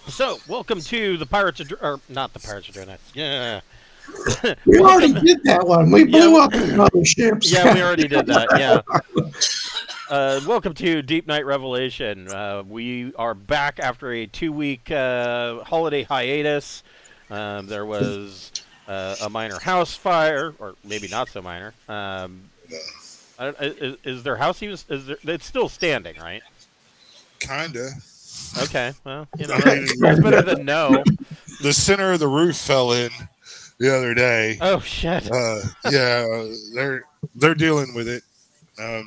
So, welcome to the Pirates of... or not the Pirates of Dreadnoughts. Yeah. We already did that one. We blew up the other ships. Yeah, we already did that, yeah. Welcome to Deepnight Revelation. We are back after a 2-week holiday hiatus. There was a minor house fire, or maybe not so minor. Is their house even... it's still standing, right? Kinda. Okay, well, you know, it's better than no. The center of the roof fell in the other day. Oh shit! Yeah, they're dealing with it. Oh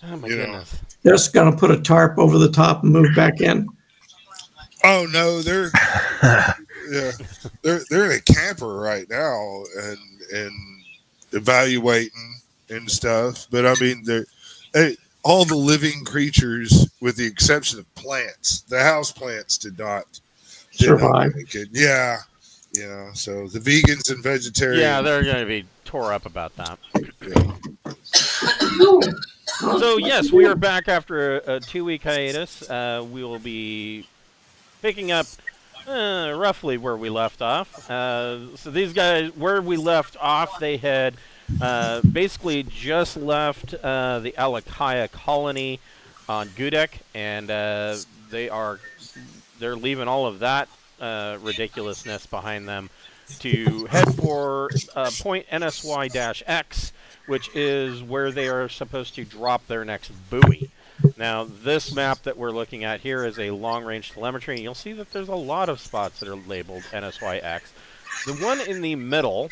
my goodness! They're just gonna put a tarp over the top and move back in. Oh no, they're in a camper right now and evaluating and stuff. But I mean, all the living creatures, with the exception of plants, the house plants did not survive. Yeah. So the vegans and vegetarians. Yeah, they're going to be tore up about that. Yeah. So yes, we are back after a 2-week hiatus. We will be picking up roughly where we left off. So these guys, where we left off, they had basically just left the Alakaya colony on Gudek, and they're leaving all of that ridiculousness behind them to head for point NSY-X, which is where they are supposed to drop their next buoy. Now, this map that we're looking at here is a long-range telemetry, and you'll see that there's a lot of spots that are labeled NSY-X. The one in the middle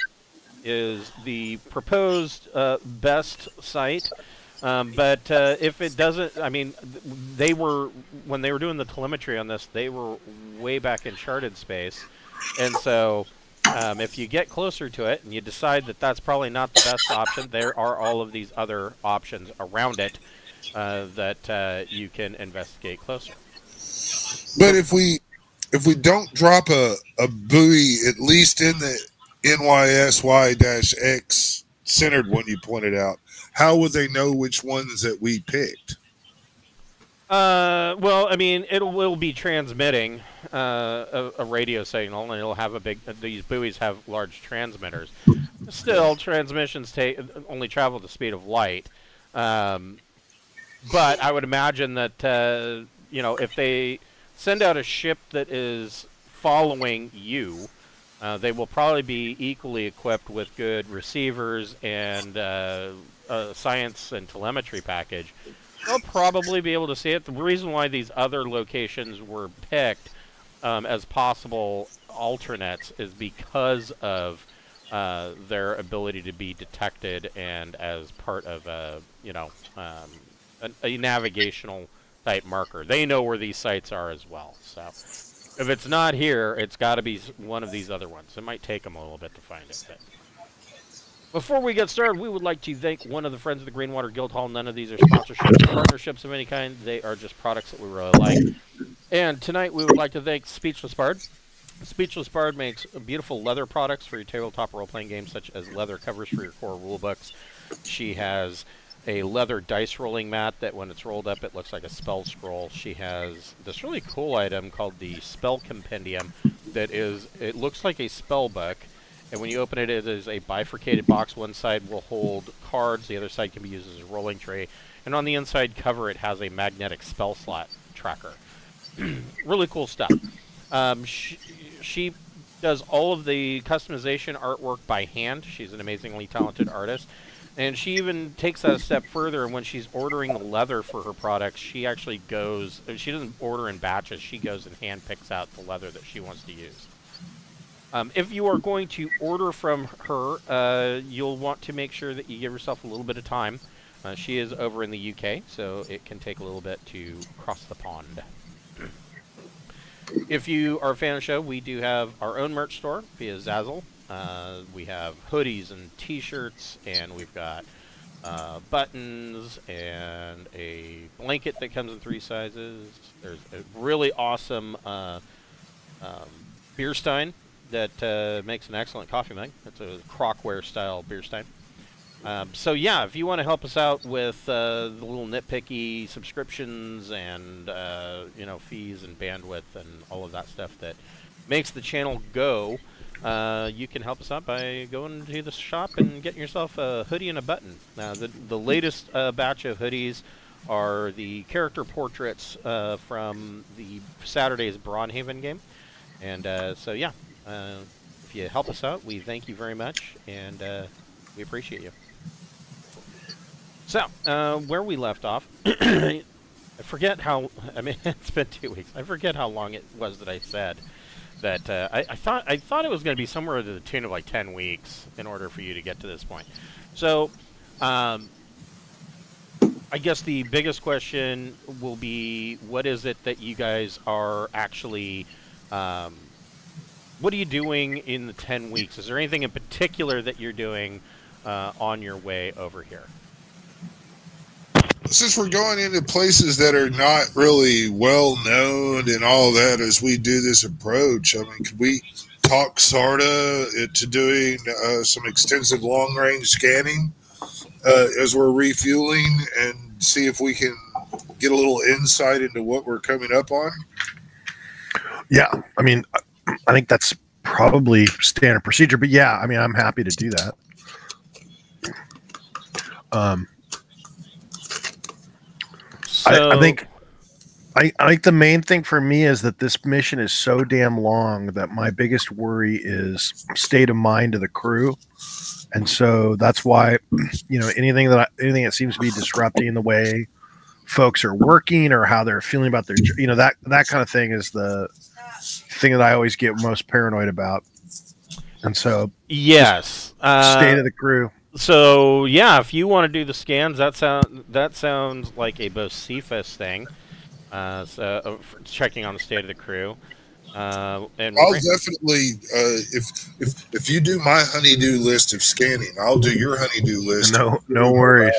is the proposed best site, but if it doesn't, I mean, when they were doing the telemetry on this, they were way back in charted space, and so if you get closer to it and you decide that that's probably not the best option, there are all of these other options around it that you can investigate closer. But if we don't drop a buoy, at least in the NSY-X centered one you pointed out, how would they know which ones that we picked? Well, I mean, it will be transmitting a radio signal, and it'll have a big... These buoys have large transmitters. Still, transmissions only travel at the speed of light. But I would imagine that, you know, if they send out a ship that is following you, they will probably be equally equipped with good receivers and science and telemetry package. They'll probably be able to see it. The reason why these other locations were picked as possible alternates is because of their ability to be detected and as part of a, you know, a navigational type marker. They know where these sites are as well. So if it's not here, it's got to be one of these other ones. It might take them a little bit to find it. But before we get started, we would like to thank one of the friends of the Greenwater Guildhall. None of these are sponsorships or partnerships of any kind. They are just products that we really like. And tonight we would like to thank Speechless Bard. Speechless Bard makes beautiful leather products for your tabletop role-playing games, such as leather covers for your core rulebooks. She has a leather dice rolling mat that when it's rolled up it looks like a spell scroll. She has this really cool item called the Spell Compendium that is, it looks like a spell book, and when you open it, it is a bifurcated box. One side will hold cards, the other side can be used as a rolling tray, and on the inside cover it has a magnetic spell slot tracker. Really cool stuff. She does all of the customization artwork by hand. She's an amazingly talented artist. And she even takes that a step further. When she's ordering the leather for her products, she actually goes, she doesn't order in batches, she goes and hand picks out the leather that she wants to use. If you are going to order from her, you'll want to make sure that you give yourself a little bit of time. She is over in the UK, so it can take a little bit to cross the pond. If you are a fan of the show, we do have our own merch store via Zazzle. We have hoodies and t-shirts, and we've got buttons and a blanket that comes in 3 sizes. There's a really awesome beer stein that makes an excellent coffee mug. It's a crockware style beer stein. So yeah, if you want to help us out with the little nitpicky subscriptions and you know, fees and bandwidth and all of that stuff that makes the channel go, you can help us out by going to the shop and getting yourself a hoodie and a button. Now, the latest batch of hoodies are the character portraits from the Saturday's Brawnhaven game, and so yeah, if you help us out, we thank you very much, and we appreciate you. So, where we left off, I forget how, I mean, it's been 2 weeks. I forget how long it was that I said that I thought it was going to be somewhere to the tune of like 10 weeks in order for you to get to this point. So, I guess the biggest question will be, what is it that you guys are actually, what are you doing in the 10 weeks? Is there anything in particular that you're doing on your way over here? Since we're going into places that are not really well known and all that as we do this approach, I mean, could we talk Sarda into doing some extensive long-range scanning as we're refueling and see if we can get a little insight into what we're coming up on? Yeah, I mean, I think that's probably standard procedure, but yeah, I mean, I'm happy to do that. I think the main thing for me is that this mission is so damn long that my biggest worry is state of mind of the crew, and so that's why, you know, anything that seems to be disrupting the way folks are working or how they're feeling about their, you know, that kind of thing is the thing that I always get most paranoid about, and so yes, state of the crew. So yeah, if you want to do the scans, that sounds like a Bocephus thing. So checking on the state of the crew. And I'll definitely, if you do my honeydew list of scanning, I'll do your honeydew list. No worries.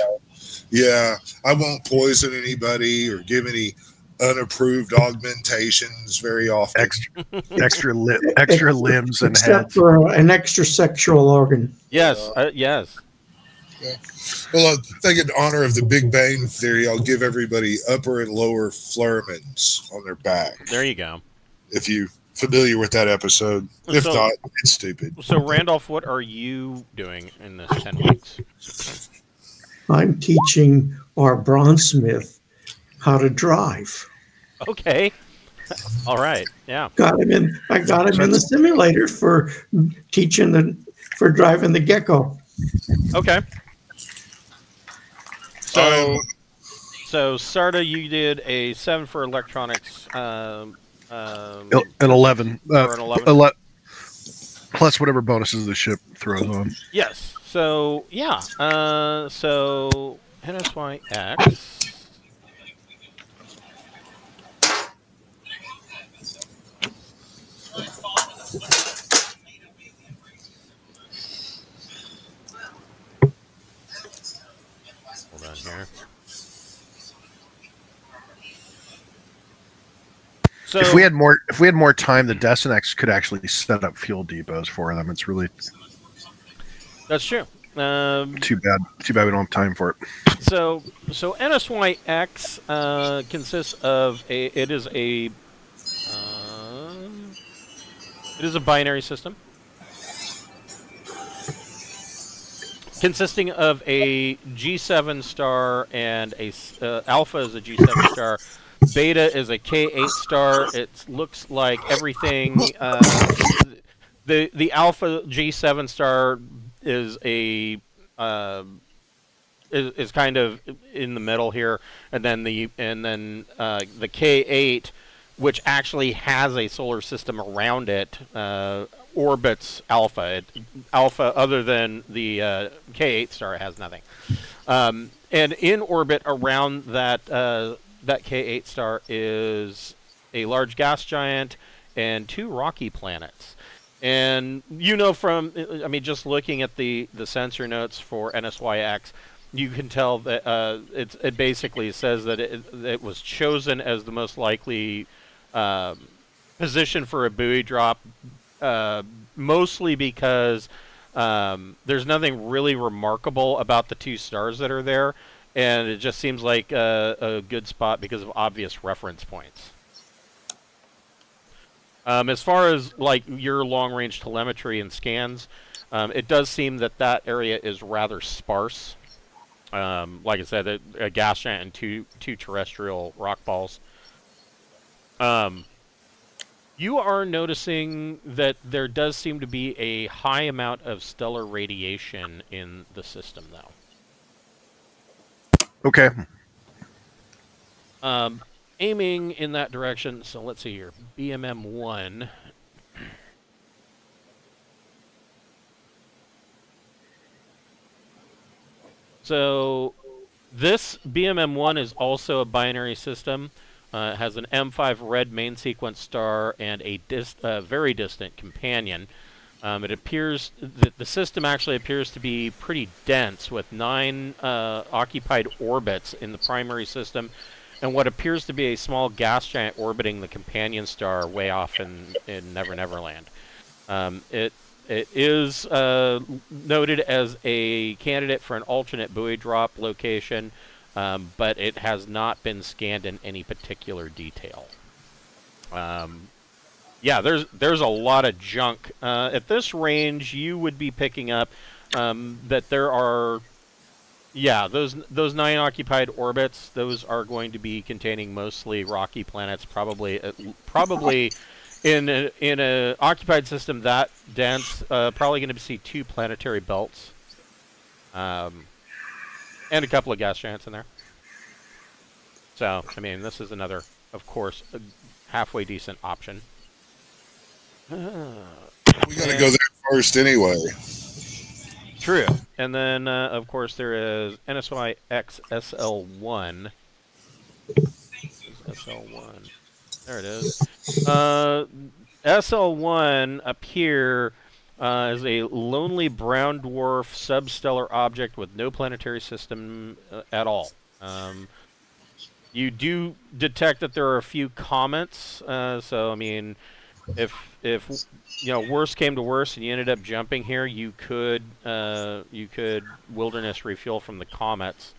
Yeah, I won't poison anybody or give any unapproved augmentations very often. Extra limbs and except heads. for an extra sexual organ. Yes, yes. Yeah. Well, I think in honor of the Big Bang Theory, I'll give everybody upper and lower flermans on their back. There you go. If you're familiar with that episode. If not, it's stupid. So, Randolph, what are you doing in this 10 weeks? I'm teaching our bronzesmith how to drive. Okay. All right. Yeah. I got him in the simulator for for driving the Gecko. Okay. So Sarda, you did a 7 for electronics. An 11. Or an 11. Plus whatever bonuses the ship throws on. Yes. So yeah. So NSY-X. Hold on here. So if we had more time, the NSY-X could actually set up fuel depots for them. It's really that's true. Too bad we don't have time for it. So NSY-X consists of it is a binary system consisting of a G7 star and a Alpha is a G7 star. Beta is a K8 star. It looks like everything. The Alpha G7 star is a is kind of in the middle here, and then the K8, which actually has a solar system around it, orbits Alpha. Alpha, other than the K8 star, has nothing. And in orbit around that K8 star is a large gas giant and 2 rocky planets. And from, I mean, just looking at the sensor notes for NSY-X, you can tell that it basically says that it was chosen as the most likely position for a buoy drop, mostly because there's nothing really remarkable about the 2 stars that are there, and it just seems like a good spot because of obvious reference points. As far as like your long-range telemetry and scans, it does seem that area is rather sparse. Like I said, a gas giant and two terrestrial rock balls. You are noticing that there does seem to be a high amount of stellar radiation in the system, though. Okay. Aiming in that direction, so let's see here. BMM-1. So this BMM-1 is also a binary system. It has an M5 red main sequence star and a very distant companion. It appears that the system actually appears to be pretty dense, with 9 occupied orbits in the primary system, and what appears to be a small gas giant orbiting the companion star way off in Never Never Land. It is noted as a candidate for an alternate buoy drop location, but it has not been scanned in any particular detail. Yeah, there's a lot of junk. At this range, you would be picking up that there are, yeah, those 9 occupied orbits. Those are going to be containing mostly rocky planets. Probably in a occupied system that dense, probably going to see 2 planetary belts, and a couple of gas giants in there. So, I mean, this is another, of course, a halfway decent option. We got to go there first anyway. True. And then, of course, there is NSY-X SL1. SL1. There it is. SL1 up here is a lonely brown dwarf substellar object with no planetary system at all. You do detect that there are a few comets, so I mean, if worst came to worst and you ended up jumping here, you could wilderness refuel from the comets,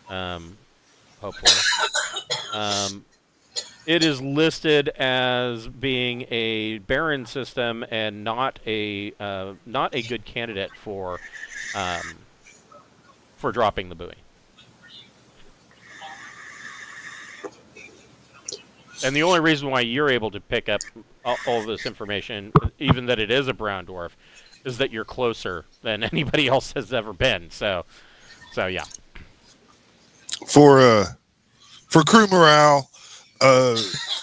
hopefully. It is listed as being a barren system and not a good candidate for dropping the buoy. And the only reason why you're able to pick up all of this information, even that it is a brown dwarf, is that you're closer than anybody else has ever been. So yeah. For crew morale,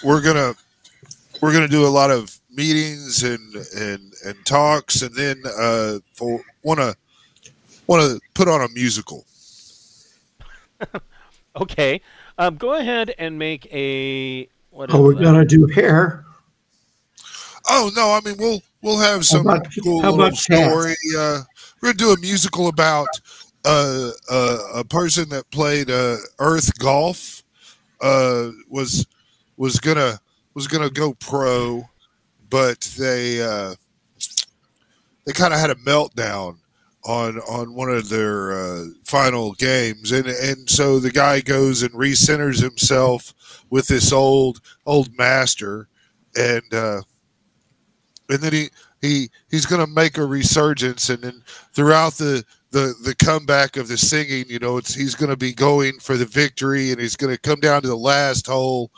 we're gonna do a lot of meetings and talks, and then want to put on a musical. Okay, go ahead and make a. We're gonna do hair. Oh no! I mean, we'll have some cool little story. We're gonna do a musical about a person that played Earth Golf. Was gonna go pro, but they kind of had a meltdown on one of their final games, and so the guy goes and recenters himself with this old master, and then he's going to make a resurgence, and then throughout the comeback of the singing, he's going to be going for the victory, and he's going to come down to the last hole,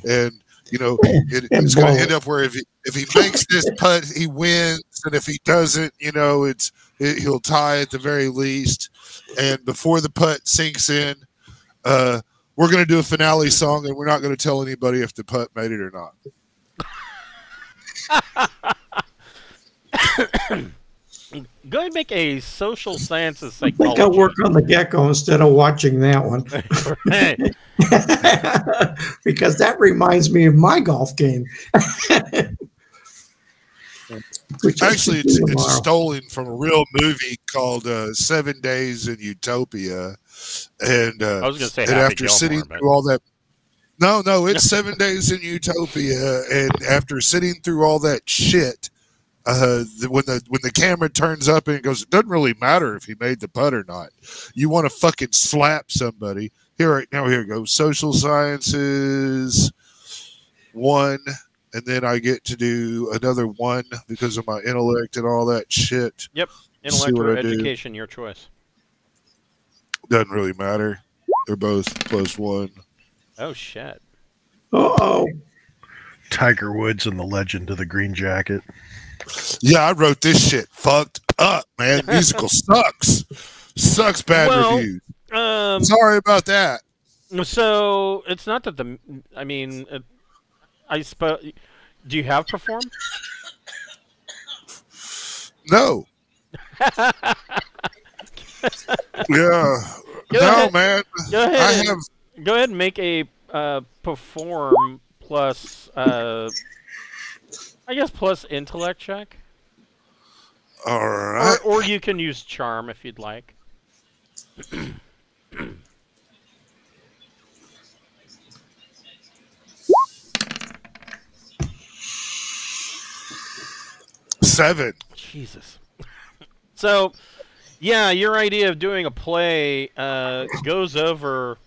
and it's going to end up where if he makes this putt, he wins, and if he doesn't, he'll tie at the very least. and before the putt sinks in, we're going to do a finale song, and we're not going to tell anybody if the putt made it or not. Go ahead and make a social sciences I psychology. think I'll work on the gecko instead of watching that one. Right. Because that reminds me of my golf game. Which Actually, it's it's stolen from a real movie called 7 Days in Utopia. And I was going to say and Happy after Gilmore, sitting but... through all that, no, it's 7 Days in Utopia, and after sitting through all that shit, when the camera turns up and it goes, it doesn't really matter if he made the putt or not. You want to fucking slap somebody. Here it goes. Social sciences 1, and then I get to do another 1 because of my intellect and all that shit. Yep, intellect or education, your choice. Doesn't really matter. They're both +1. Oh shit! Uh-oh. Tiger Woods and the Legend of the Green Jacket. Yeah, I wrote this shit fucked up, man. Musical sucks bad reviews. Sorry about that. So it's not that I suppose. Do you have perform? No. Yeah. No, man. Go ahead. I have. Go ahead and make a perform plus, I guess, plus intellect check. All right. Or you can use charm if you'd like. 7. Jesus. So, yeah, your idea of doing a play goes over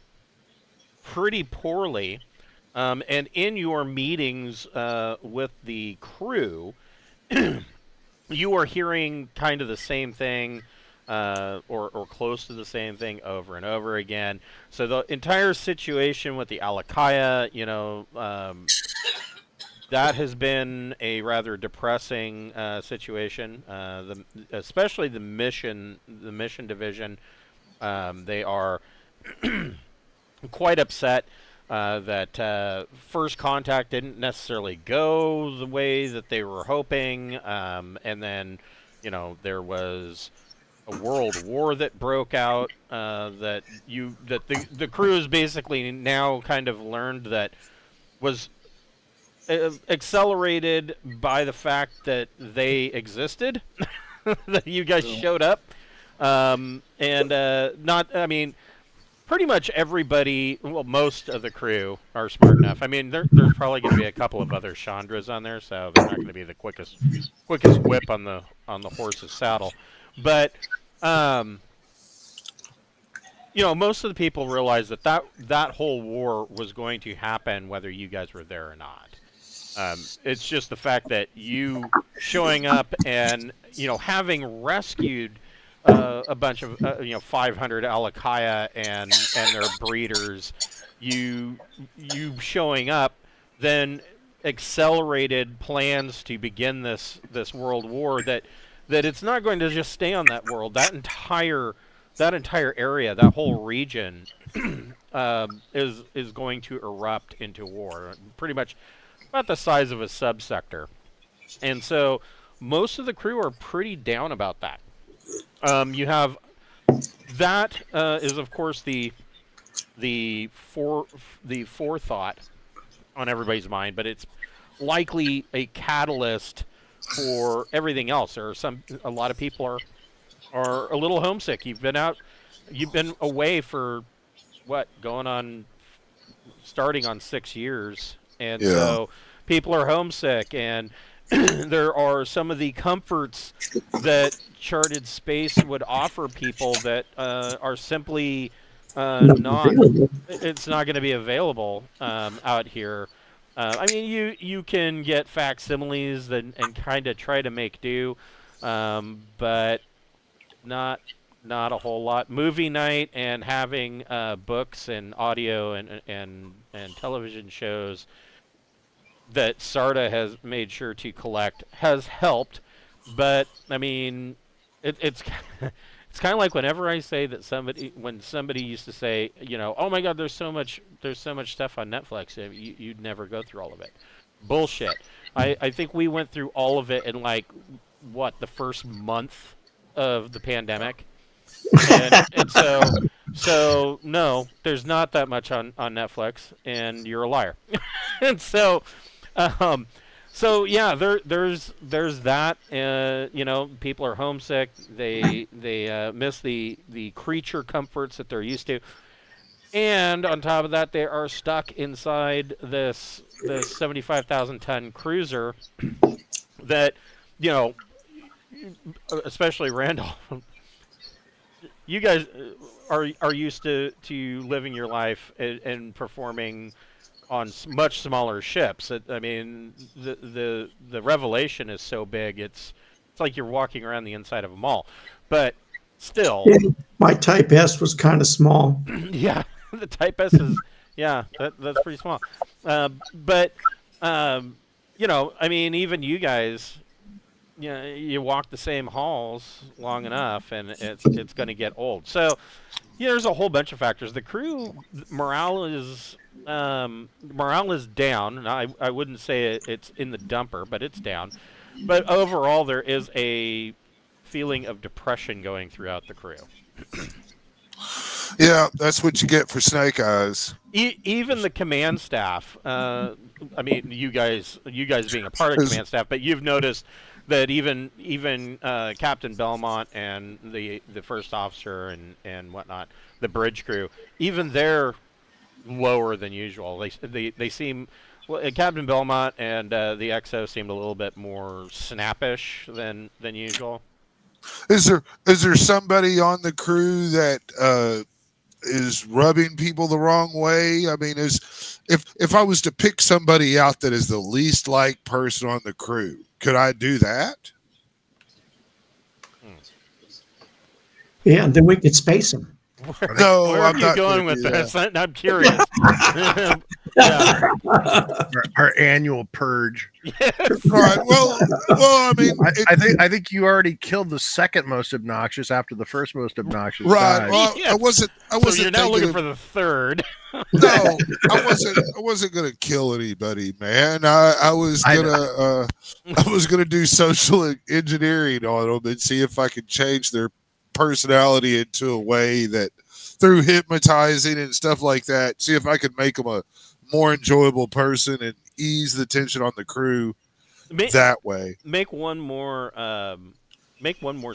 pretty poorly. And in your meetings with the crew, you are hearing kind of the same thing, or close to the same thing over and over again. So the entire situation with the Alakaya, that has been a rather depressing situation. Especially the mission division, they are quite upset that first contact didn't necessarily go the way that they were hoping, and then there was a world war that broke out, that the crew has basically now kind of learned that was accelerated by the fact that they existed, that you guys showed up, pretty much everybody, well, most of the crew are smart enough. I mean, there's probably going to be a couple of other Chandras on there, so they're not going to be the quickest whip on the horse's saddle. But most of the people realized that whole war was going to happen whether you guys were there or not. It's just the fact that you showing up and having rescued a bunch of 500 Alakaya and their breeders, you showing up then accelerated plans to begin this world war, that it's not going to just stay on that world. That entire area, that whole region is going to erupt into war, pretty much about the size of a subsector. And so most of the crew are pretty down about that. You have that is of course the forethought on everybody's mind, but it's likely a catalyst for everything else. A lot of people are a little homesick. You've been away for starting on 6 years, and so people are homesick, and there are some of the comforts that charted space would offer people that are simply it's not going to be available out here. I mean, you can get facsimiles and kind of try to make do, but not a whole lot. Movie night and having books and audio and television shows that SARTA has made sure to collect has helped, but I mean, it's It's kind of like whenever I say that when somebody used to say, oh my God, there's so much stuff on Netflix, you'd never go through all of it. Bullshit. I think we went through all of it in like the first month of the pandemic, and so no, there's not that much on Netflix, and you're a liar. And so. So yeah, there's that. People are homesick. They miss the creature comforts that they're used to, and on top of that, they are stuck inside this 75,000-ton cruiser that, especially Randall. You guys are used to living your life and performing on much smaller ships. I mean, the Revelation is so big, it's like you're walking around the inside of a mall. But still, yeah, my Type S was kind of small. Yeah, the Type S is that's pretty small. But I mean, even you guys, you walk the same halls long enough, and it's going to get old. So there's a whole bunch of factors. The crew morale is down. I wouldn't say it's in the dumper, but it's down. But overall, there is a feeling of depression going throughout the crew. Yeah, that's what you get for Snake Eyes. Even the command staff. I mean, you guys being a part of command staff, but you've noticed that even Captain Belmont and the first officer and whatnot, the bridge crew, even they're lower than usual. They seem, Captain Belmont and the XO seemed a little bit more snappish than usual. Is there somebody on the crew that is rubbing people the wrong way? I mean, if I was to pick somebody out that is the least liked person on the crew, could I do that? Yeah, and then we could space them. No, where I'm are not you going with that. this? I'm curious. Our annual purge. Yes. Right. Well, I mean, I think you already killed the second most obnoxious after the first most obnoxious. Right. Died. Well, Yes. I wasn't. So you're now looking for the third. No, I wasn't gonna kill anybody, man. I was gonna do social engineering on them and see if I could change their personality into a way that, through hypnotizing and stuff like that, see if I could make them a more enjoyable person and ease the tension on the crew that way. Make one more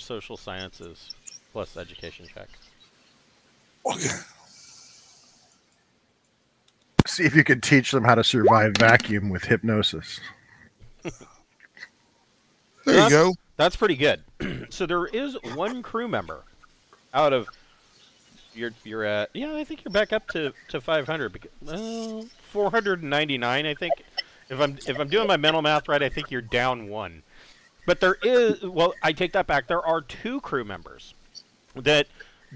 social sciences plus education check. Okay. See if you could teach them how to survive vacuum with hypnosis. There you go. That's pretty good. So there is one crew member out of you're at, I think you're back up to 500. 499, I think. If I'm doing my mental math right, I think you're down one. But there is, well, I take that back. There are two crew members that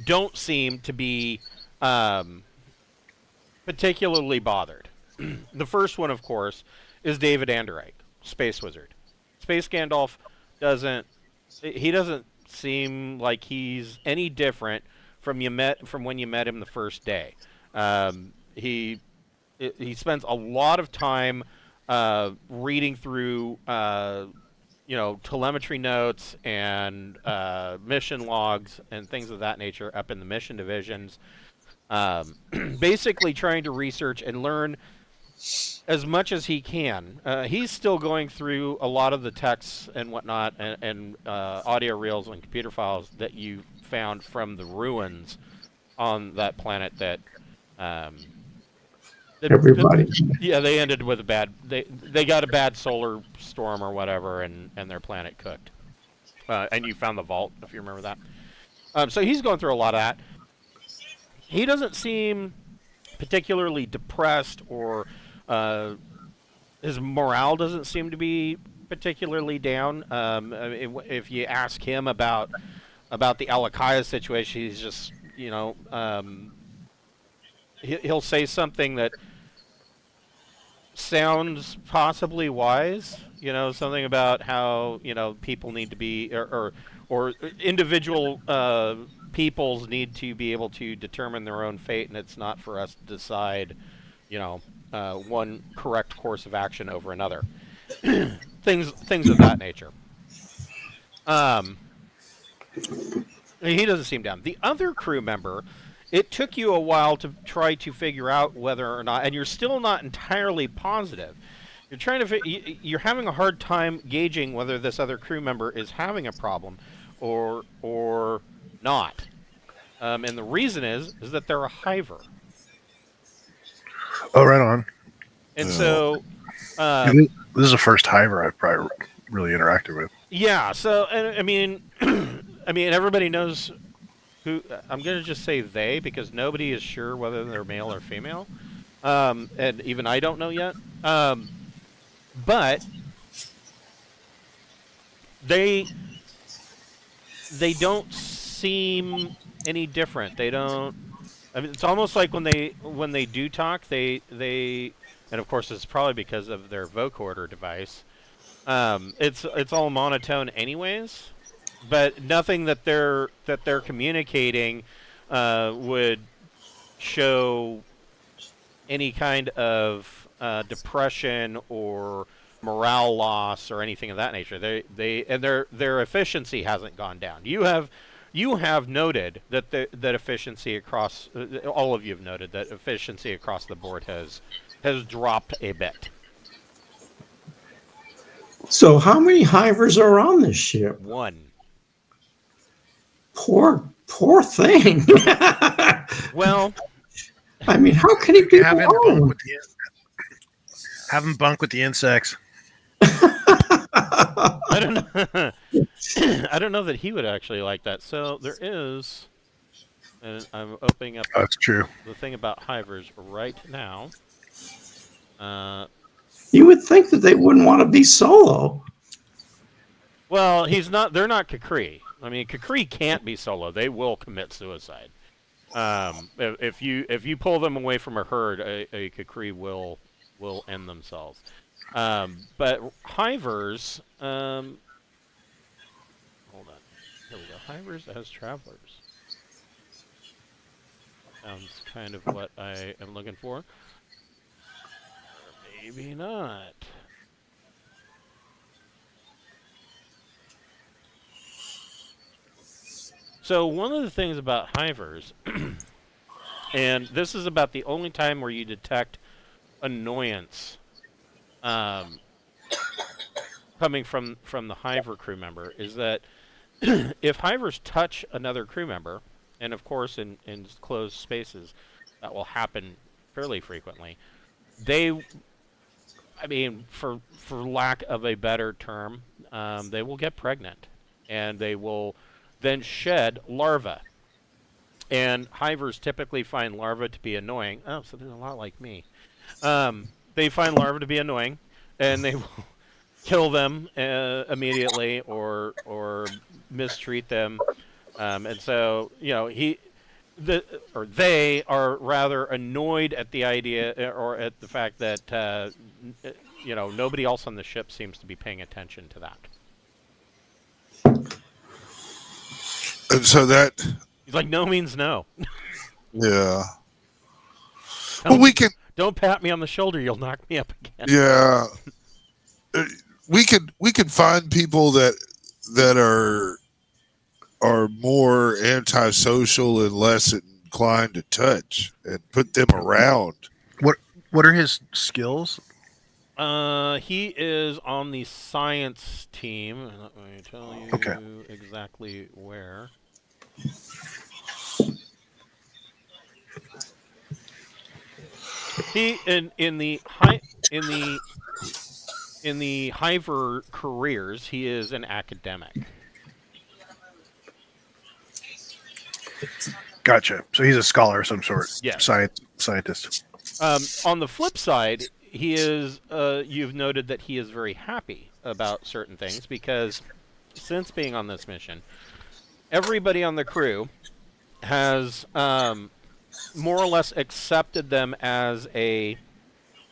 don't seem to be particularly bothered. The first one, of course, is David Anderike, Space Wizard. Space Gandalf doesn't seem like he's any different from when you met him the first day. He spends a lot of time reading through telemetry notes and mission logs and things of that nature up in the mission divisions, basically trying to research and learn as much as he can. He's still going through a lot of the texts and whatnot and audio reels and computer files that you found from the ruins on that planet that everybody. They ended with a bad. They got a bad solar storm or whatever, and their planet cooked. And you found the vault, if you remember that. So he's going through a lot of that. He doesn't seem particularly depressed, or his morale doesn't seem to be particularly down. If you ask him about the Alakaya situation, he's just, he'll say something that sounds possibly wise, something about how, people need to be, or or individual peoples need to be able to determine their own fate, and it's not for us to decide, you know, one correct course of action over another. things of that nature. He doesn't seem down. The other crew member, it took you a while to try to figure out whether or not, and you're still not entirely positive. You're trying to, you're having a hard time gauging whether this other crew member is having a problem or not. And the reason is that they're a hiver. Oh, right on. And so this is the first hiver I've probably really interacted with. Yeah. So I mean, I mean, everybody knows who. I'm gonna just say they, because nobody is sure whether they're male or female, and even I don't know yet. But they don't seem any different. They don't. I mean, it's almost like when they do talk, they and of course it's probably because of their vocoder device. It's all monotone anyways, but nothing that they're communicating would show any kind of depression or morale loss or anything of that nature. Their efficiency hasn't gone down. You have noted that that efficiency across all of you have noted that efficiency across the board has dropped a bit. So how many hivers are on this ship? One. Poor thing. Well, I mean, how can he be have him alone? Have him bunk with the insects. I don't know. I don't know that he would actually like that. So there is, and I'm opening up. That's true. The thing about hivers right now. You would think that they wouldn't want to be solo. Well, he's not. They're not Kukri. I mean, Kukri can't be solo. They will commit suicide. If you pull them away from a herd, a Kukri will end themselves. But hivers, hold on. Here we go. Hivers as travelers. Sounds kind of what I am looking for. Or maybe not. So one of the things about hivers, and this is about the only time where you detect annoyance coming from the hiver crew member, is that if hivers touch another crew member, and of course in closed spaces that will happen fairly frequently, they, I mean, for lack of a better term, they will get pregnant, and they will then shed larvae. And hivers typically find larvae to be annoying. Oh, so they're a lot like me. They find larvae to be annoying, and they will kill them immediately or mistreat them. And so, you know, they are rather annoyed at the idea or at the fact that you know, nobody else on the ship seems to be paying attention to that. And so that... He's like, no means no. Yeah. Well, we can... Don't pat me on the shoulder, you'll knock me up again. Yeah. We could find people that are more antisocial and less inclined to touch and put them around. What are his skills? He is on the science team. Let me tell you exactly where. He in the hiver careers, he is an academic. Gotcha. So he's a scholar of some sort. Yes. Scientist. On the flip side, he is. You've noted that he is very happy about certain things because since being on this mission, everybody on the crew has more or less accepted them as a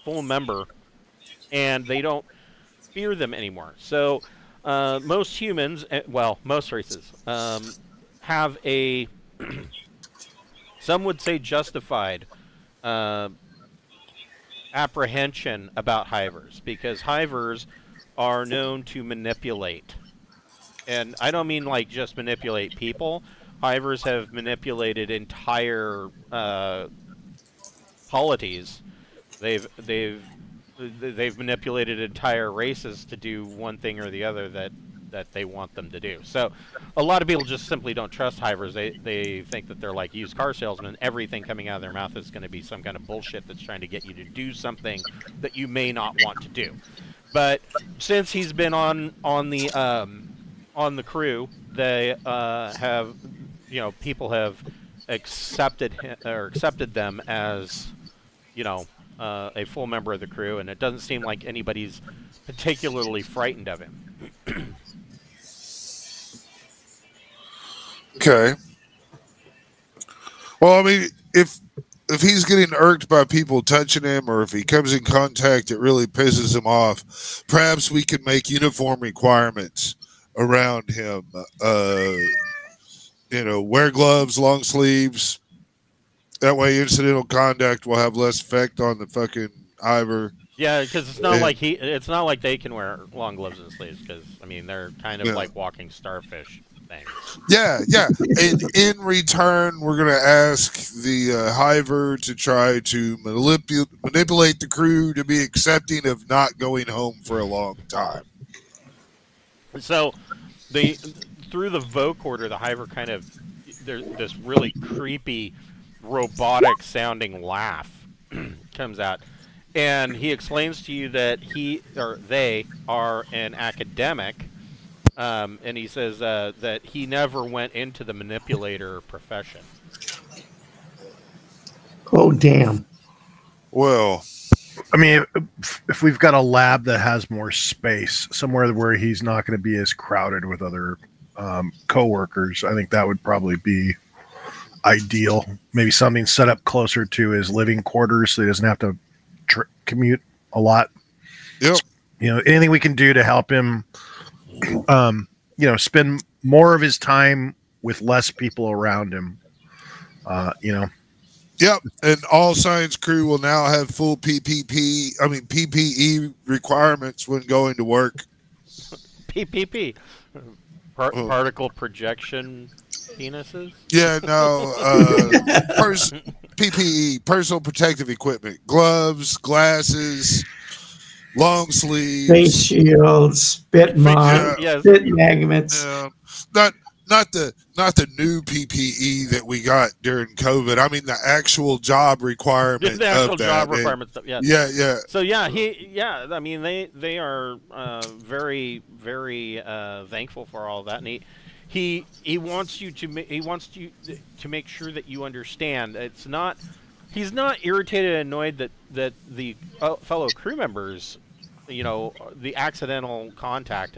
full member, and they don't fear them anymore. So most humans, well, most races, have a, some would say justified, apprehension about hivers, because hivers are known to manipulate. And I don't mean like just manipulate people. Hivers have manipulated entire polities. They've manipulated entire races to do one thing or the other that they want them to do. So a lot of people just simply don't trust hivers. They think that they're like used car salesmen. Everything coming out of their mouth is going to be some kind of bullshit that's trying to get you to do something that you may not want to do. But since he's been on the crew, they have, you know, people have accepted them as, you know, a full member of the crew, and it doesn't seem like anybody's particularly frightened of him. Okay. Well, I mean, if he's getting irked by people touching him, or if he comes in contact that really pisses him off, perhaps we can make uniform requirements around him. You know, wear gloves, long sleeves. That way, incidental contact will have less effect on the fucking hiver. Yeah, because it's not like it's not like they can wear long gloves and sleeves. Because I mean, they're kind of like walking starfish things. Yeah, yeah. And in return, we're gonna ask the hiver to try to manipulate the crew to be accepting of not going home for a long time. So, through the vocoder, the hiver kind of, there's this really creepy, robotic sounding laugh comes out, and he explains to you that they are an academic, and he says that he never went into the manipulator profession. Oh, damn. Well, I mean, if we've got a lab that has more space, somewhere where he's not going to be as crowded with other co-workers, I think that would probably be ideal. Maybe something set up closer to his living quarters so he doesn't have to commute a lot. Yep. You know, anything we can do to help him, you know, spend more of his time with less people around him. You know. Yep, and all science crew will now have full PPE requirements when going to work. PPP, particle projection penises. Yeah, no, PPE, personal protective equipment, gloves, glasses, long sleeves, Face shields, spit magnets. Not the new PPE that we got during COVID. I mean the actual job requirement. The actual job requirement stuff. Yeah. Yeah, yeah. So yeah, I mean they are very thankful for all of that, and he wants you to make sure that you understand. He's not irritated and annoyed that the fellow crew members, you know, the accidental contact.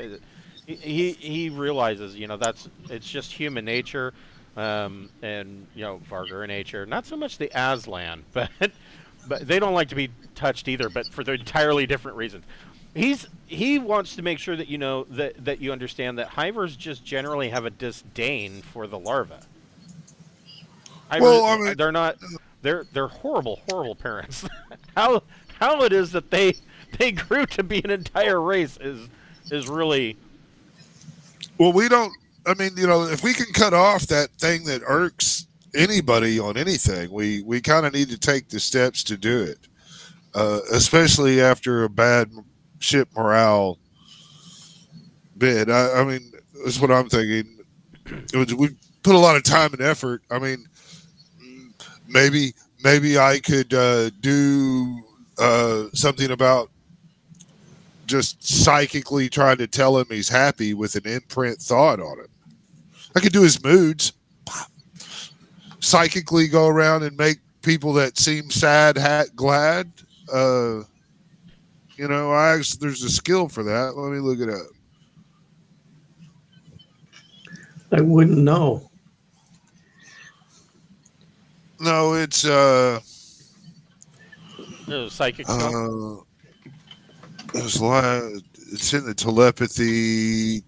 He realizes, you know, it's just human nature, and you know, Vargura nature. Not so much the Aslan, but they don't like to be touched either, but for the entirely different reasons. He wants to make sure that you know that you understand that hivers just generally have a disdain for the larva. Well, I mean, they're horrible parents. how it is that they grew to be an entire race is really. Well, we don't. I mean, you know, if we can cut off that thing that irks anybody on anything, we kind of need to take the steps to do it, especially after a bad ship morale bid. I mean, that's what I'm thinking. We put a lot of time and effort. I mean, maybe I could do something about just psychically trying to tell him he's happy with an imprint thought on him. I could do his moods. Psychically go around and make people that seem sad glad. You know, there's a skill for that. Let me look it up. I wouldn't know. No, it's psychic stuff. It's like it's in the telepathy,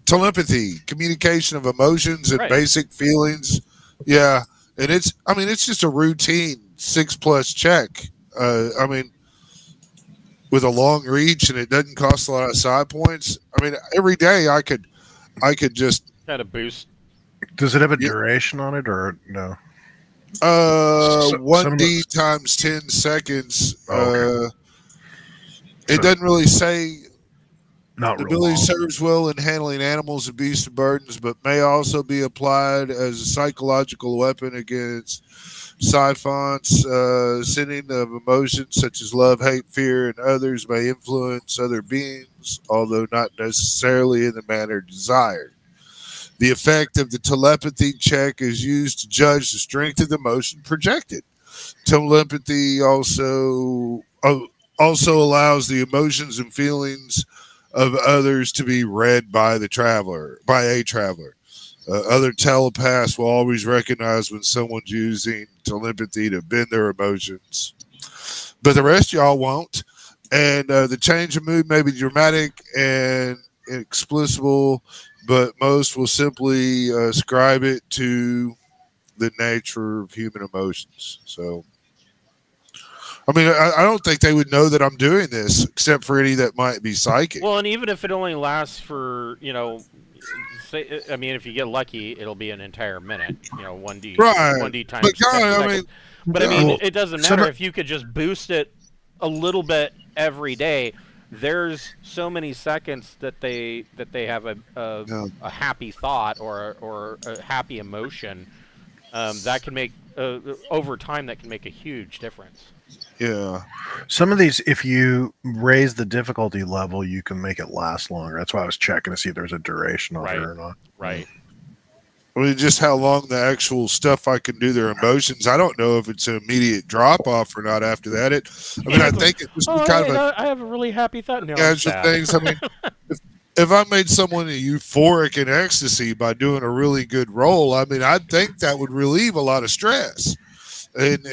communication of emotions and basic feelings. Yeah, and it's just a routine 6+ check. I mean, with a long reach, and it doesn't cost a lot of side points. I mean, every day I could just kind of boost. Does it have a duration on it or no? 1D times 10 seconds. Okay. It doesn't really say. Not the real ability long. serves well in handling animals and beasts of burdens, but may also be applied as a psychological weapon against siphons. Sending of emotions such as love, hate, fear, and others may influence other beings, although not necessarily in the manner desired. The effect of the telepathy check is used to judge the strength of the emotion projected. Telepathy also allows the emotions and feelings of others to be read by a traveler. Other telepaths will always recognize when someone's using telepathy to bend their emotions, but the rest of y'all won't. And the change of mood may be dramatic and inexplicable, but most will simply ascribe it to the nature of human emotions. So, I mean, I don't think they would know that I'm doing this, except for any that might be psychic. Well, and even if it only lasts for, say, I mean, if you get lucky, it'll be an entire minute, 1D. Right. 1D times. But, God, I mean, it doesn't matter if you could just boost it a little bit every day. There's so many seconds that they have a happy thought or a happy emotion that can make over time that can make a huge difference. Yeah. Some of these, if you raise the difficulty level, you can make it last longer. That's why I was checking to see if there's a duration on it or not. Right. I mean, just how long the actual stuff I can do their emotions. I don't know if it's an immediate drop off or not after that. I think it's just I have a really happy thought now. Things. I mean, if I made someone euphoric in ecstasy by doing a really good roll, I mean, I think that would relieve a lot of stress and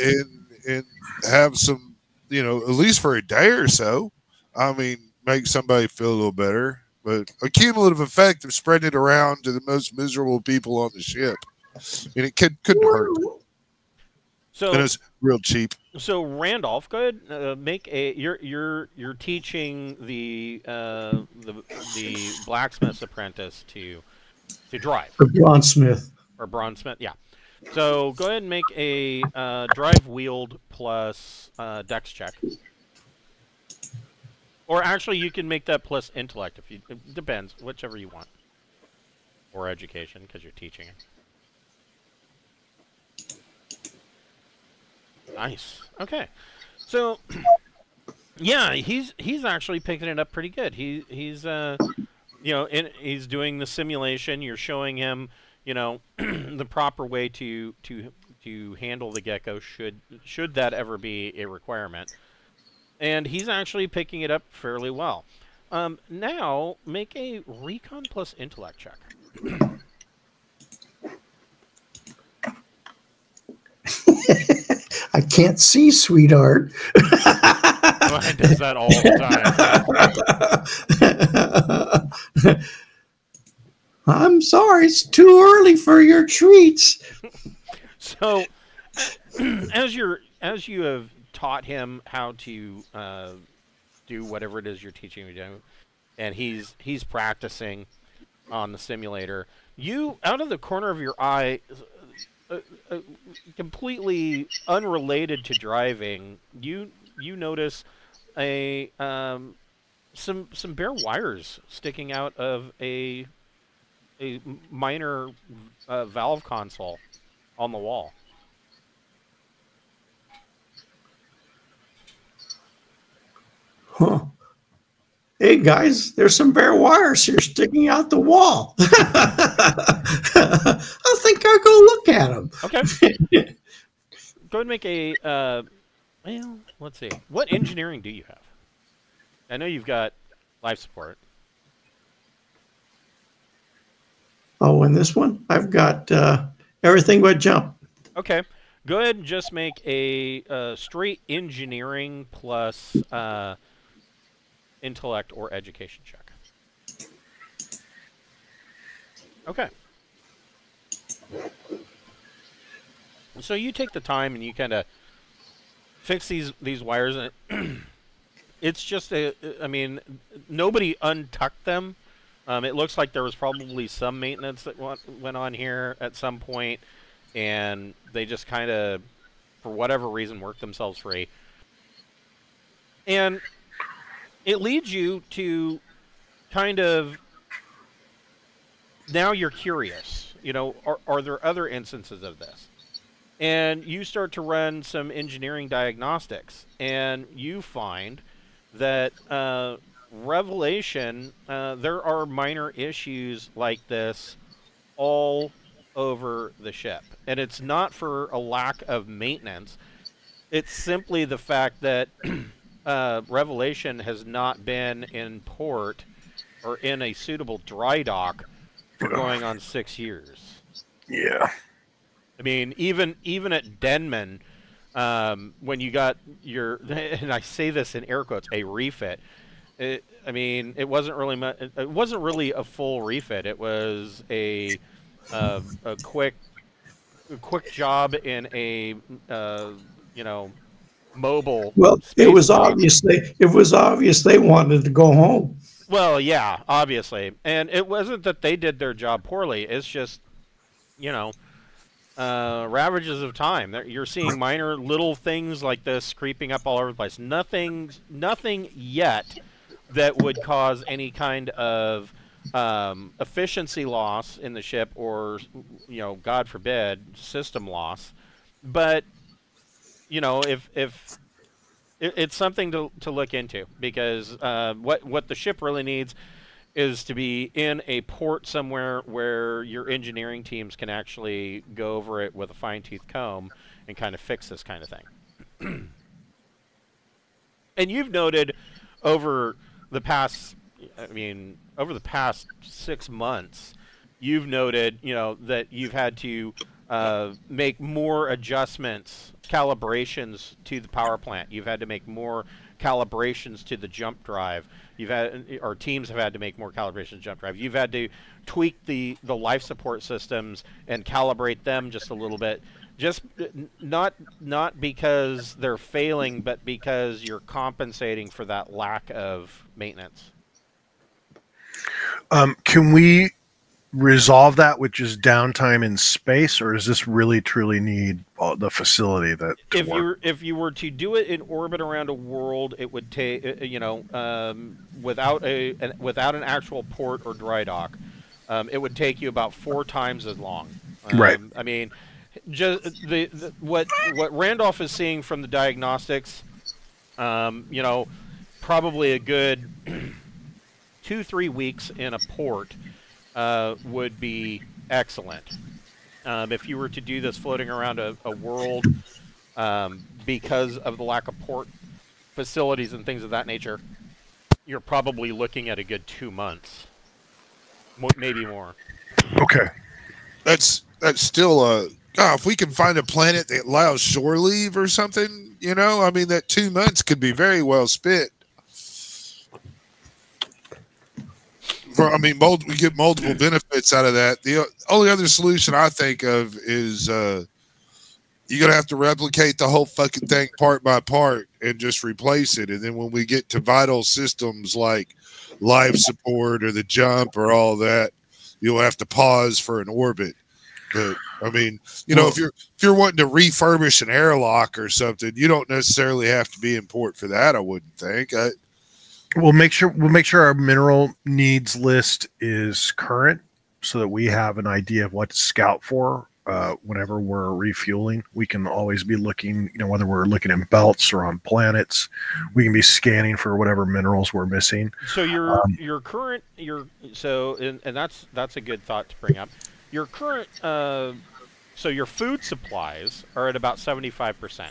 have some, at least for a day or so. I mean, make somebody feel a little better. But a cumulative effect of spreading it around to the most miserable people on the ship, and it couldn't hurt. So and it's real cheap. So Randolph, go ahead. Make a you're teaching the blacksmith's apprentice to drive. Or bronzesmith. Yeah. So go ahead and make a drive wield plus dex check. Or actually, you can make that plus intellect if you. It depends, whichever you want. Or education, because you're teaching it. Nice. Okay. So, yeah, he's actually picking it up pretty good. He's he's doing the simulation. You're showing him, the proper way to handle the gecko should that ever be a requirement. And he's actually picking it up fairly well. Now, make a recon plus intellect check. I can't see, sweetheart. Ryan does that all the time. I'm sorry, it's too early for your treats. So, as you have taught him how to do whatever it is you're teaching him to do, and he's practicing on the simulator. You, out of the corner of your eye, completely unrelated to driving, you notice some bare wires sticking out of a minor valve console on the wall. Huh. Hey guys, there's some bare wires here sticking out the wall. I think I'll go look at them. Okay. Go ahead and make a, well, let's see. What engineering do you have? I know you've got life support. Oh, in this one, I've got everything but jump. Okay. Go ahead and just make a straight engineering plus intellect or education check. Okay. So you take the time and you kind of fix these wires, and it's just I mean, nobody untucked them. It looks like there was probably some maintenance that went on here at some point, and they just kind of, for whatever reason, worked themselves free. And it leads you to kind of, now you're curious. You know, are there other instances of this? And you start to run some engineering diagnostics, and you find that Revelation, there are minor issues like this all over the ship. And it's not for a lack of maintenance. It's simply the fact that Revelation has not been in port or in a suitable dry dock for going on 6 years. Yeah. I mean, even at Denman, when you got your, and I say this in air quotes, a refit. I mean, it wasn't really a full refit. It was a quick job in a you know, mobile. Well, it was obvious they wanted to go home. Well, yeah, obviously, and it wasn't that they did their job poorly. It's just, you know, ravages of time. You're seeing minor little things like this creeping up all over the place. Nothing yet that would cause any kind of efficiency loss in the ship, or, you know, God forbid, system loss. But, you know, if it's something to look into, because what the ship really needs is to be in a port somewhere where your engineering teams can actually go over it with a fine-tooth comb and kind of fix this kind of thing. And you've noted over the past 6 months, you've noted, you know, that you've had to make more adjustments, calibrations to the power plant. You've had to make more calibrations to the jump drive. Our teams have had to make more calibrations to jump drive. You've had to tweak the life support systems and calibrate them just a little bit. Just not because they're failing, but because you're compensating for that lack of maintenance. Can we resolve that with just downtime in space, or does this really truly need the facility that if you were to do it in orbit around a world, it would take, you know, without an actual port or dry dock, it would take you about 4 times as long. Right. I mean, just what Randolph is seeing from the diagnostics, you know, probably a good 2-3 weeks in a port would be excellent. If you were to do this floating around a world, because of the lack of port facilities and things of that nature, you're probably looking at a good 2 months, maybe more. Okay. That's still if we can find a planet that allows shore leave or something, you know, I mean, that 2 months could be very well spent. We get multiple benefits out of that. The only other solution I think of is you're going to have to replicate the whole fucking thing part by part and just replace it. And then when we get to vital systems like life support or the jump or all that, you'll have to pause for an orbit. But I mean, you know, if you're wanting to refurbish an airlock or something, you don't necessarily have to be in port for that, I wouldn't think. We'll make sure our mineral needs list is current, so that we have an idea of what to scout for whenever we're refueling. We can always be looking, you know, whether we're looking in belts or on planets, we can be scanning for whatever minerals we're missing. So and that's a good thought to bring up. Your current so your food supplies are at about 75%.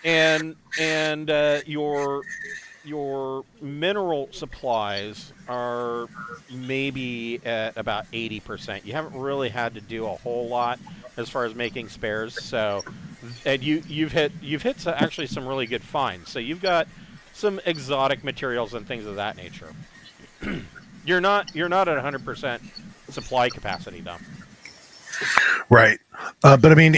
And your mineral supplies are maybe at about 80%. You haven't really had to do a whole lot as far as making spares. So, and you've hit actually some really good finds. So you've got some exotic materials and things of that nature. You're not at 100% supply capacity though. Right. But I mean,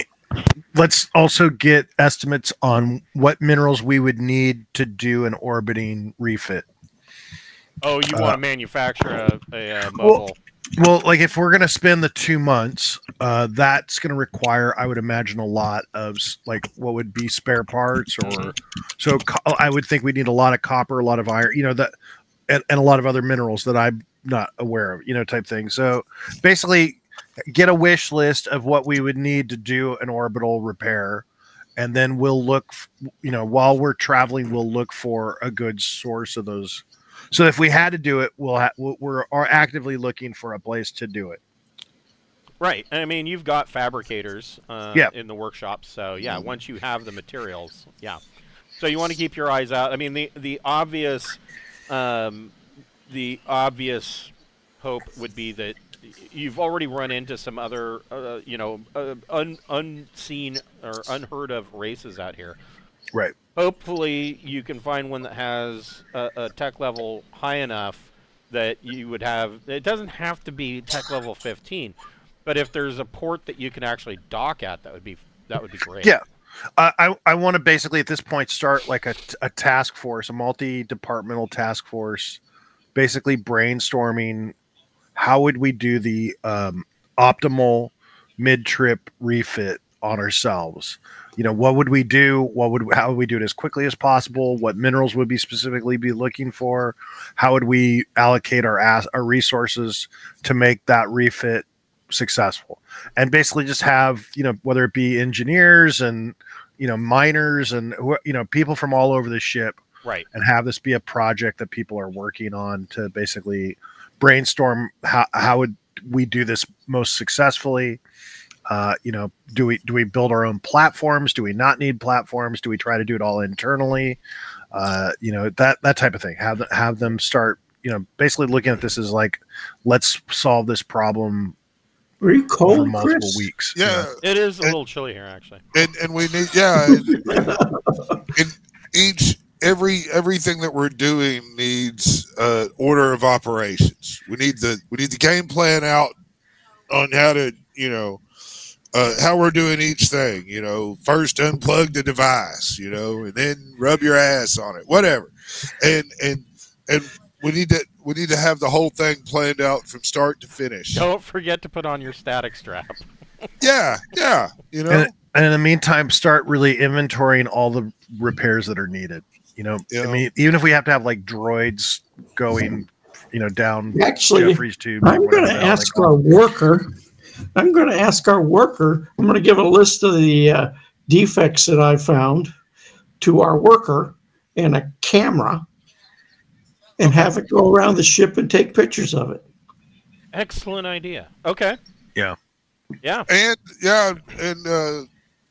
let's also get estimates on what minerals we would need to do an orbiting refit. Oh, you want to manufacture a mobile? Well, like if we're going to spend the 2 months, that's going to require, I would imagine, a lot of like what would be spare parts, or so I would think we need a lot of copper, a lot of iron, and a lot of other minerals that I'm not aware of, type thing. So basically, get a wish list of what we would need to do an orbital repair, and then we'll look, while we're traveling, we'll look for a good source of those. So if we had to do it, we're actively looking for a place to do it. Right. I mean, you've got fabricators in the workshop, so yeah. Once you have the materials, yeah. So you want to keep your eyes out. I mean, the obvious hope would be that you've already run into some other, unseen or unheard of races out here. Right. Hopefully, you can find one that has a tech level high enough that you would have. It doesn't have to be tech level 15, but if there's a port that you can actually dock at, that would be great. Yeah. I want to basically at this point start like a task force, a multi-departmental task force, basically brainstorming how would we do the optimal mid-trip refit on ourselves. What would we do? How would we do it as quickly as possible? What minerals would we specifically be looking for? How would we allocate our resources to make that refit successful? And basically just have, whether it be engineers and, miners and, people from all over the ship. Right. And have this be a project that people are working on to basically brainstorm how would we do this most successfully? Do we build our own platforms? Do we not need platforms? Do we try to do it all internally? That type of thing. Have them start, basically looking at this as like, let's solve this problem. Are you cold, for multiple Chris? weeks? Yeah, it is a little chilly here actually. And we need everything that we're doing needs order of operations. We need the game plan out on how to how we're doing each thing. First unplug the device, and then rub your ass on it, whatever. And we need to have the whole thing planned out from start to finish. Don't forget to put on your static strap. Yeah. And in the meantime, start really inventorying all the repairs that are needed. I mean, even if we have to have like droids going, down Jeffrey's tube. I'm going to ask our worker. I'm going to give a list of the defects that I found to our worker and a camera, and have it go around the ship and take pictures of it. Excellent idea. Okay. Yeah. And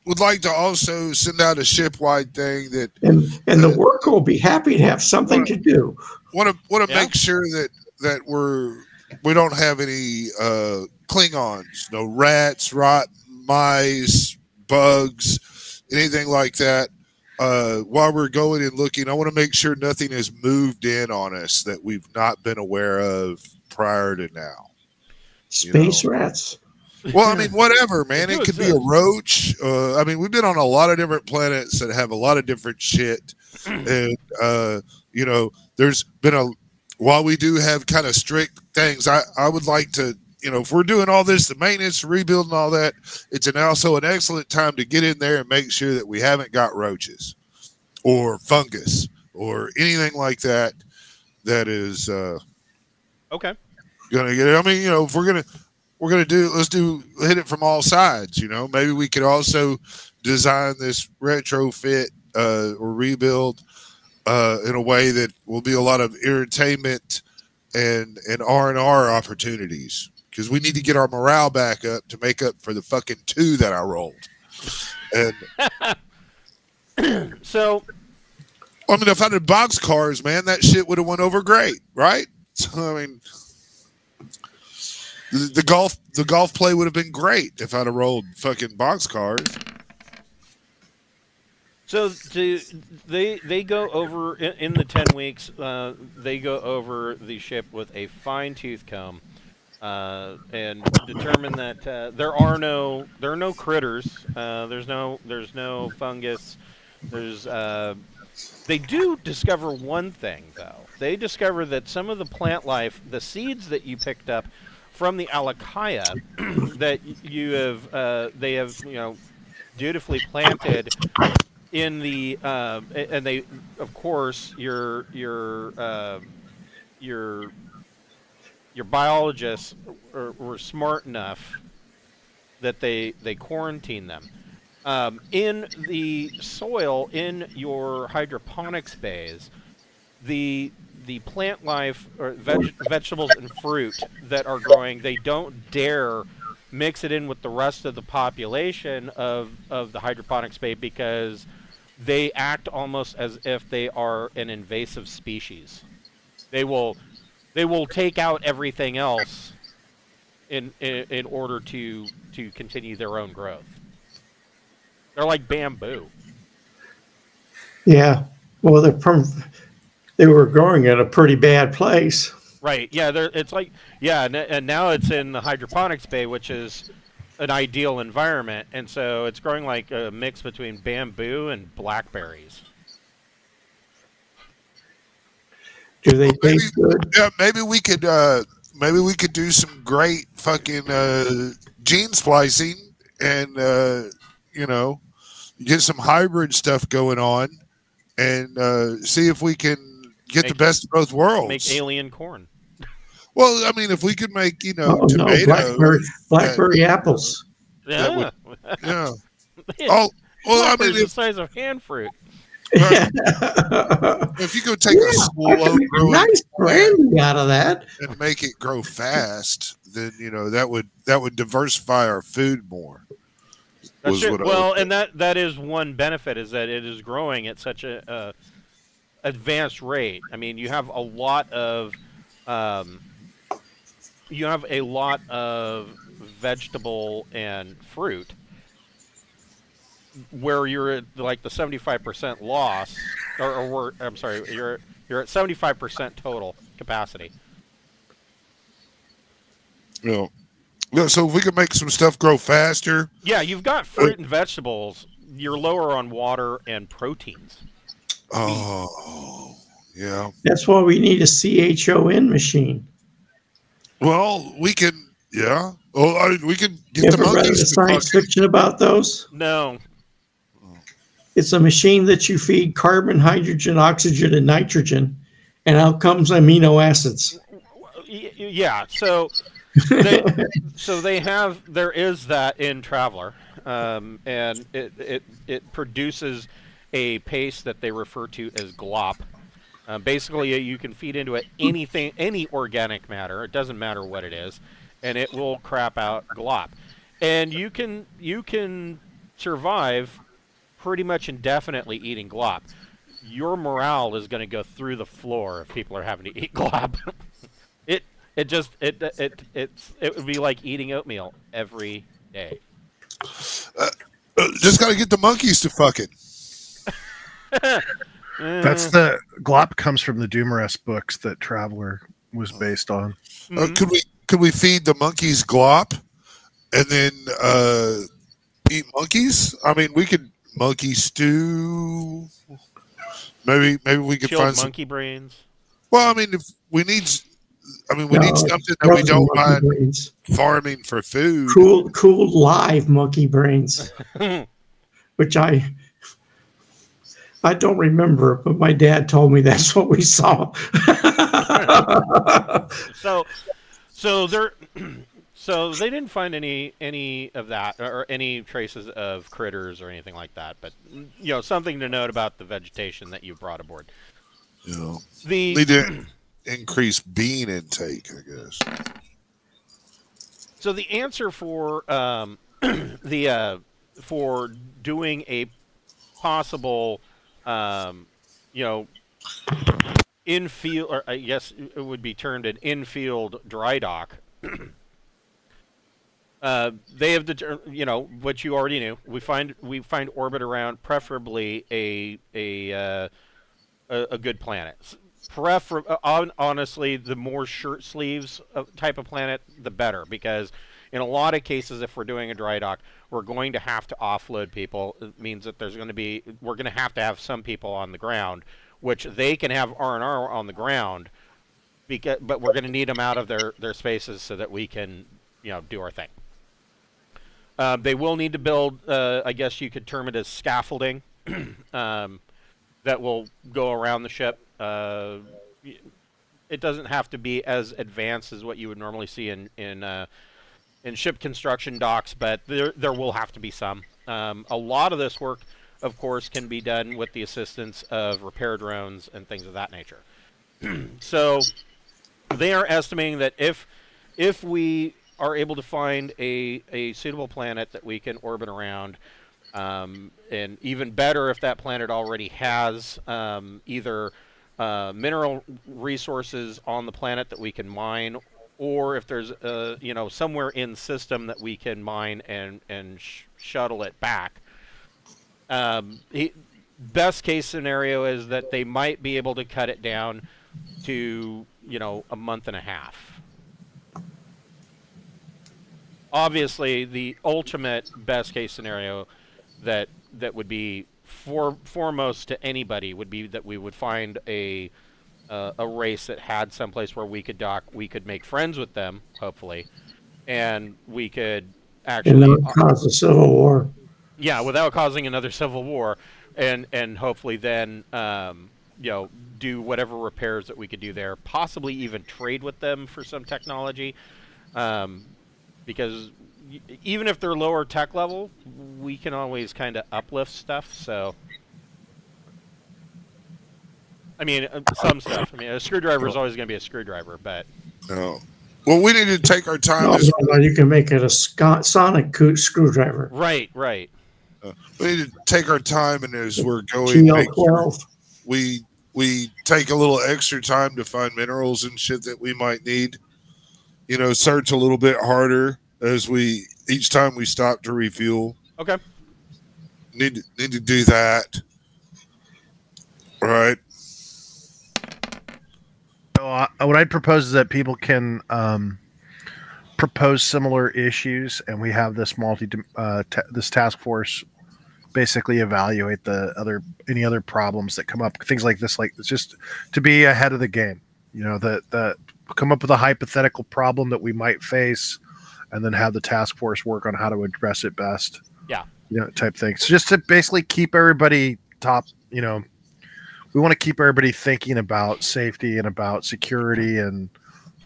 would like to also send out a ship-wide thing that, and the worker will be happy to have something to do. Want to make sure that we don't have any Klingons, no rats, rotten mice, bugs, anything like that. While we're going and looking, I want to make sure nothing has moved in on us that we've not been aware of prior to now. Space rats. Well, I mean, whatever, man. It could be a roach. I mean, we've been on a lot of different planets that have a lot of different shit. And, there's been while we do have kind of strict things, I would like to, if we're doing all this, the maintenance, rebuild and all that, it's also an excellent time to get in there and make sure that we haven't got roaches or fungus or anything like that. That is, okay. Gonna get it. I mean, if we're gonna hit it from all sides. Maybe we could also design this retrofit or rebuild in a way that will be a lot of entertainment and R&R opportunities, because we need to get our morale back up to make up for the fucking 2 that I rolled. And so, I mean, if I had boxcars, man, that shit would have went over great, right? So, I mean, the golf play would have been great if I'd have rolled fucking boxcars. So they go over in the 10 weeks. They go over the ship with a fine-tooth comb and determine that there are no critters. There's no fungus. They do discover one thing though. They discover that some of the plant life, the seeds that you picked up from the Alakaya, that they have dutifully planted in the and they, of course, your biologists were smart enough that they quarantine them in the soil in your hydroponics bays. The plant life or vegetables and fruit that are growing, they don't dare mix it in with the rest of the population of the hydroponics bay because they act almost as if they are an invasive species. They will take out everything else in order to continue their own growth. They're like bamboo. Yeah. Well, they were growing at a pretty bad place. Right. Yeah. It's like, yeah, and now it's in the hydroponics bay, which is an ideal environment, and so it's growing like a mix between bamboo and blackberries. Do they taste good? Yeah, maybe we could do some great fucking gene splicing and get some hybrid stuff going on and see if we can get the best of both worlds. Make alien corn. Well, I mean, if we could make, tomatoes. No, blackberry apples. Yeah. Yeah. Oh, well, I mean, the size of hand fruit. Right. If you could take a school nice brandy out of that and make it grow fast, then that would diversify our food more. That's true. Well, and that is one benefit, is that it is growing at such a advanced rate. I mean, you have a lot of vegetable and fruit where you're at like the 75% loss, I'm sorry, you're at 75% total capacity. Yeah. So if we could make some stuff grow faster. Yeah, you've got fruit and vegetables. You're lower on water and proteins. Oh, yeah. That's why we need a CHON machine. Well, we can, yeah. Oh, we could get the monkeys. Ever read the science fiction about those? No. It's a machine that you feed carbon, hydrogen, oxygen, and nitrogen, and out comes amino acids. Yeah. So there is that in Traveler, and it produces a paste that they refer to as glop. Basically, you can feed into it any organic matter. It doesn't matter what it is, and it will crap out glop. And you can survive pretty much indefinitely eating glop. Your morale is going to go through the floor if people are having to eat glop. It would be like eating oatmeal every day. Just got to get the monkeys to fuck it. That's the glop comes from the Doomeress books that Traveler was based on. Could we feed the monkeys glop and then eat monkeys? I mean, we could monkey stew. Maybe we could find monkey brains. Well, I mean, if we need. we need something that we don't mind farming for food. Cool live monkey brains, which I don't remember, but my dad told me that's what we saw. So they didn't find any of that or any traces of critters or anything like that. But something to note about the vegetation that you brought aboard. Yeah, they did increase bean intake, I guess. So the answer for for doing a possible infield, or I guess it would be termed an infield dry dock. They have what you already knew. We find orbit around, preferably a good planet. Honestly, the more shirt sleeves type of planet, the better, because in a lot of cases, if we're doing a dry dock, we're going to have to offload people. It means that we're going to have some people on the ground, which they can have R&R on the ground, but we're going to need them out of their spaces so that we can, do our thing. They will need to build, I guess you could term it as scaffolding, that will go around the ship. It doesn't have to be as advanced as what you would normally see in ship construction docks, but there will have to be some. A lot of this work, of course, can be done with the assistance of repair drones and things of that nature. So they are estimating that if we are able to find a suitable planet that we can orbit around, and even better if that planet already has either mineral resources on the planet that we can mine, or if there's somewhere in system that we can mine and shuttle it back. Best case scenario is that they might be able to cut it down to a month and a half. Obviously, the ultimate best case scenario that would be foremost to anybody would be that we would find a race that had someplace where we could dock, we could make friends with them, hopefully, and we could actually and not cause a civil war. Yeah, without causing another civil war, and hopefully then do whatever repairs that we could do there, possibly even trade with them for some technology. Because even if they're lower tech level, we can always kind of uplift stuff. So, I mean, some stuff. I mean, a screwdriver is always going to be a screwdriver, but. No. Well, we need to take our time. No, you can make it a sonic screwdriver. Right, right. We need to take our time, and as we're going, GL12. We take a little extra time to find minerals and shit that we might need. Search a little bit harder as each time we stop to refuel. Okay. Need to do that. All right. So what I'd propose is that people can propose similar issues, and we have this this task force basically evaluate any other problems that come up, things like this, like it's just to be ahead of the game. That come up with a hypothetical problem that we might face, and then have the task force work on how to address it best. Yeah. Type thing. So just to basically keep everybody we want to keep everybody thinking about safety and about security and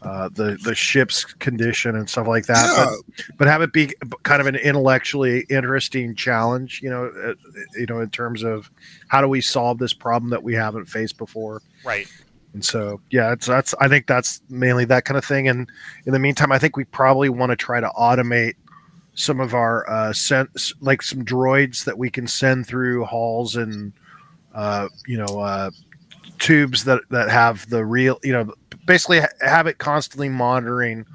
the ship's condition and stuff like that. Yeah. But have it be kind of an intellectually interesting challenge, in terms of how do we solve this problem that we haven't faced before. Right. And so, yeah, I think that's mainly that kind of thing. And in the meantime, I think we probably want to try to automate some of our like some droids that we can send through halls and tubes that have the real, basically have it constantly monitoring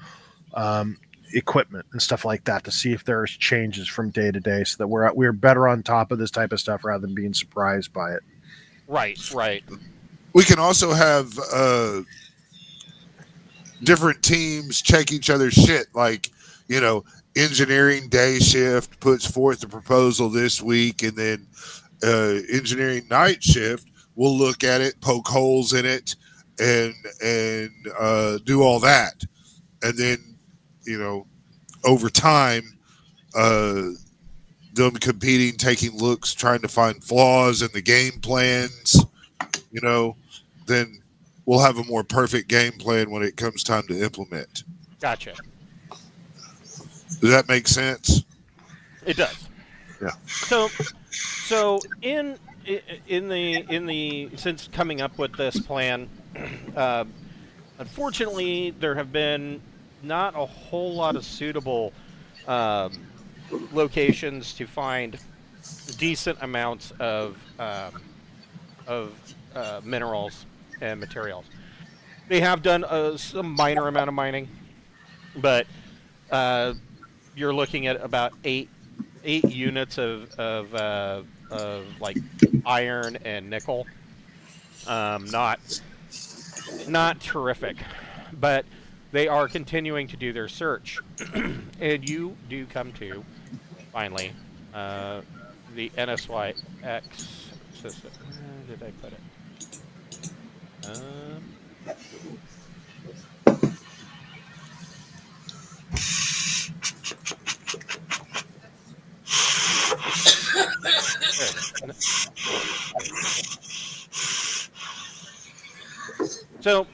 equipment and stuff like that to see if there's changes from day to day, so that we're better on top of this type of stuff rather than being surprised by it. Right, right. We can also have different teams check each other's shit. Like, engineering day shift puts forth a proposal this week, and then engineering night shift will look at it, poke holes in it, and do all that. And then, over time, them competing, taking looks, trying to find flaws in the game plans, then we'll have a more perfect game plan when it comes time to implement. Gotcha. Does that make sense? It does. Yeah. So in the since coming up with this plan, unfortunately, there have been not a whole lot of suitable locations to find decent amounts of minerals and materials. They have done some minor amount of mining, but you're looking at about eight units of like iron and nickel. Not terrific, but they are continuing to do their search, and you do come to finally the NSY-X system. Where did I put it? So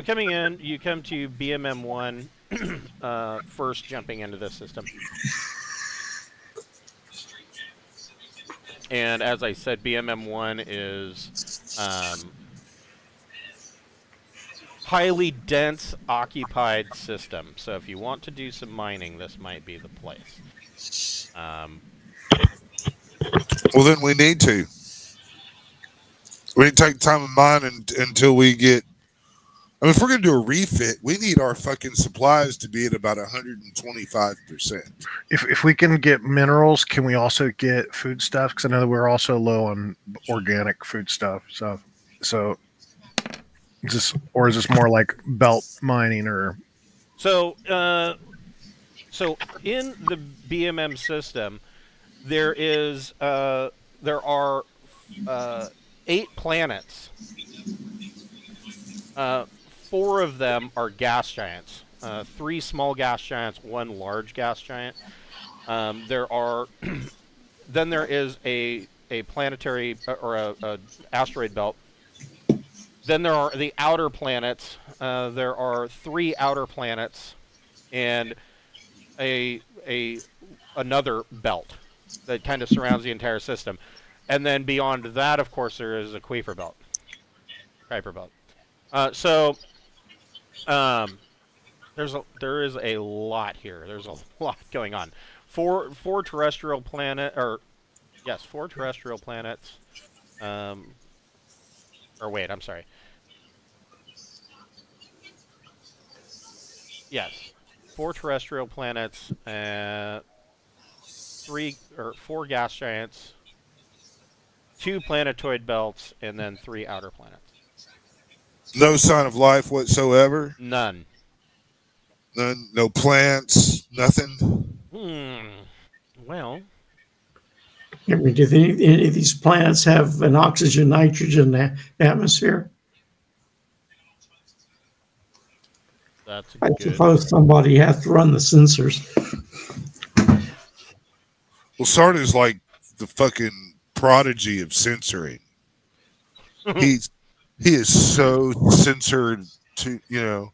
coming in, you come to BMM-1, first jumping into this system. And as I said, BMM-1 is highly dense, occupied system. So if you want to do some mining, this might be the place. Well, then we need to. We need to take time of mine until we get. I mean, if we're going to do a refit, we need our fucking supplies to be at about 125%. If we can get minerals, can we also get food stuff? Because I know that we're also low on organic food stuff. So is this more like belt mining or? So in the BMM system, there are 8 planets. 4 of them are gas giants. 3 small gas giants, 1 large gas giant. Then there is a planetary or a asteroid belt. Then there are the outer planets. There are 3 outer planets and another belt that kind of surrounds the entire system. And then beyond that, of course, there is a Kuiper belt. There is a lot here. There's a lot going on. 4 terrestrial planet, or yes, 4 terrestrial planets. Or wait, I'm sorry. Yes, 4 terrestrial planets, 3 or 4 gas giants, 2 planetoid belts, and then 3 outer planets. No sign of life whatsoever? None. None? No plants? Nothing? Well. I mean, do any of these planets have an oxygen-nitrogen atmosphere? That's I suppose somebody has to run the sensors. Well, Sarda's like the fucking prodigy of censoring. He is so censored to, you know.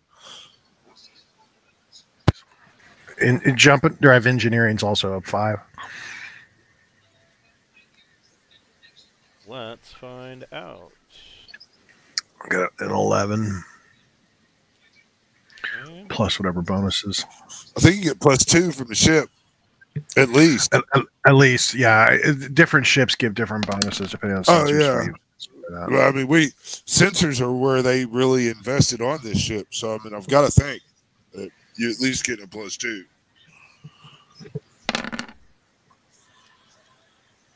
And jump and drive engineering is also up 5. Let's find out. Got an 11. Plus whatever bonuses. I think you get +2 from the ship. At least. At least, yeah. Different ships give different bonuses depending on sensors. Oh, yeah. Well, I mean, sensors are where they really invested on this ship. So, I mean, I've got to think that you at least get a +2.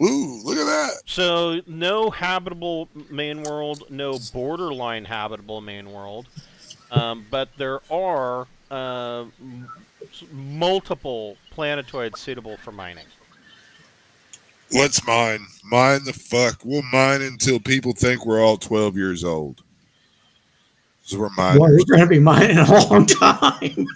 Ooh, look at that. So, no habitable main world, no borderline habitable main world. But there are multiple planetoids suitable for mining. Let's mine. Mine the fuck. We'll mine until people think we're all 12 years old. So we're mining. Well, we're going to be mining a long time.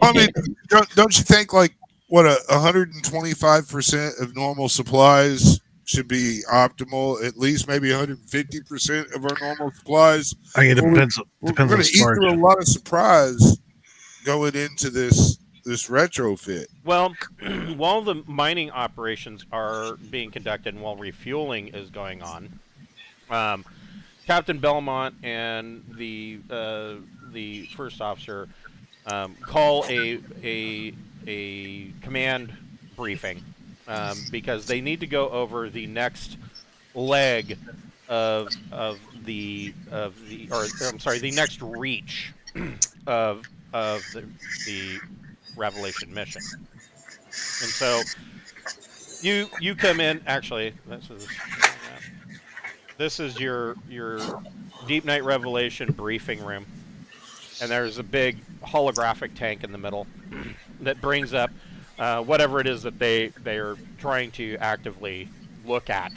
I mean, don't you think like what 125% of normal supplies should be optimal? At least maybe 150% of our normal supplies. I mean, it depends. We're going to eat through a lot of surprise going into this retrofit. Well, while the mining operations are being conducted and while refueling is going on, Captain Belmont and the first officer call a command briefing because they need to go over the next leg the next reach of the Revelation mission. And so you come in. Actually, this is your Deepnight Revelation briefing room, and there's a big holographic tank in the middle that brings up whatever it is that they are trying to actively look at.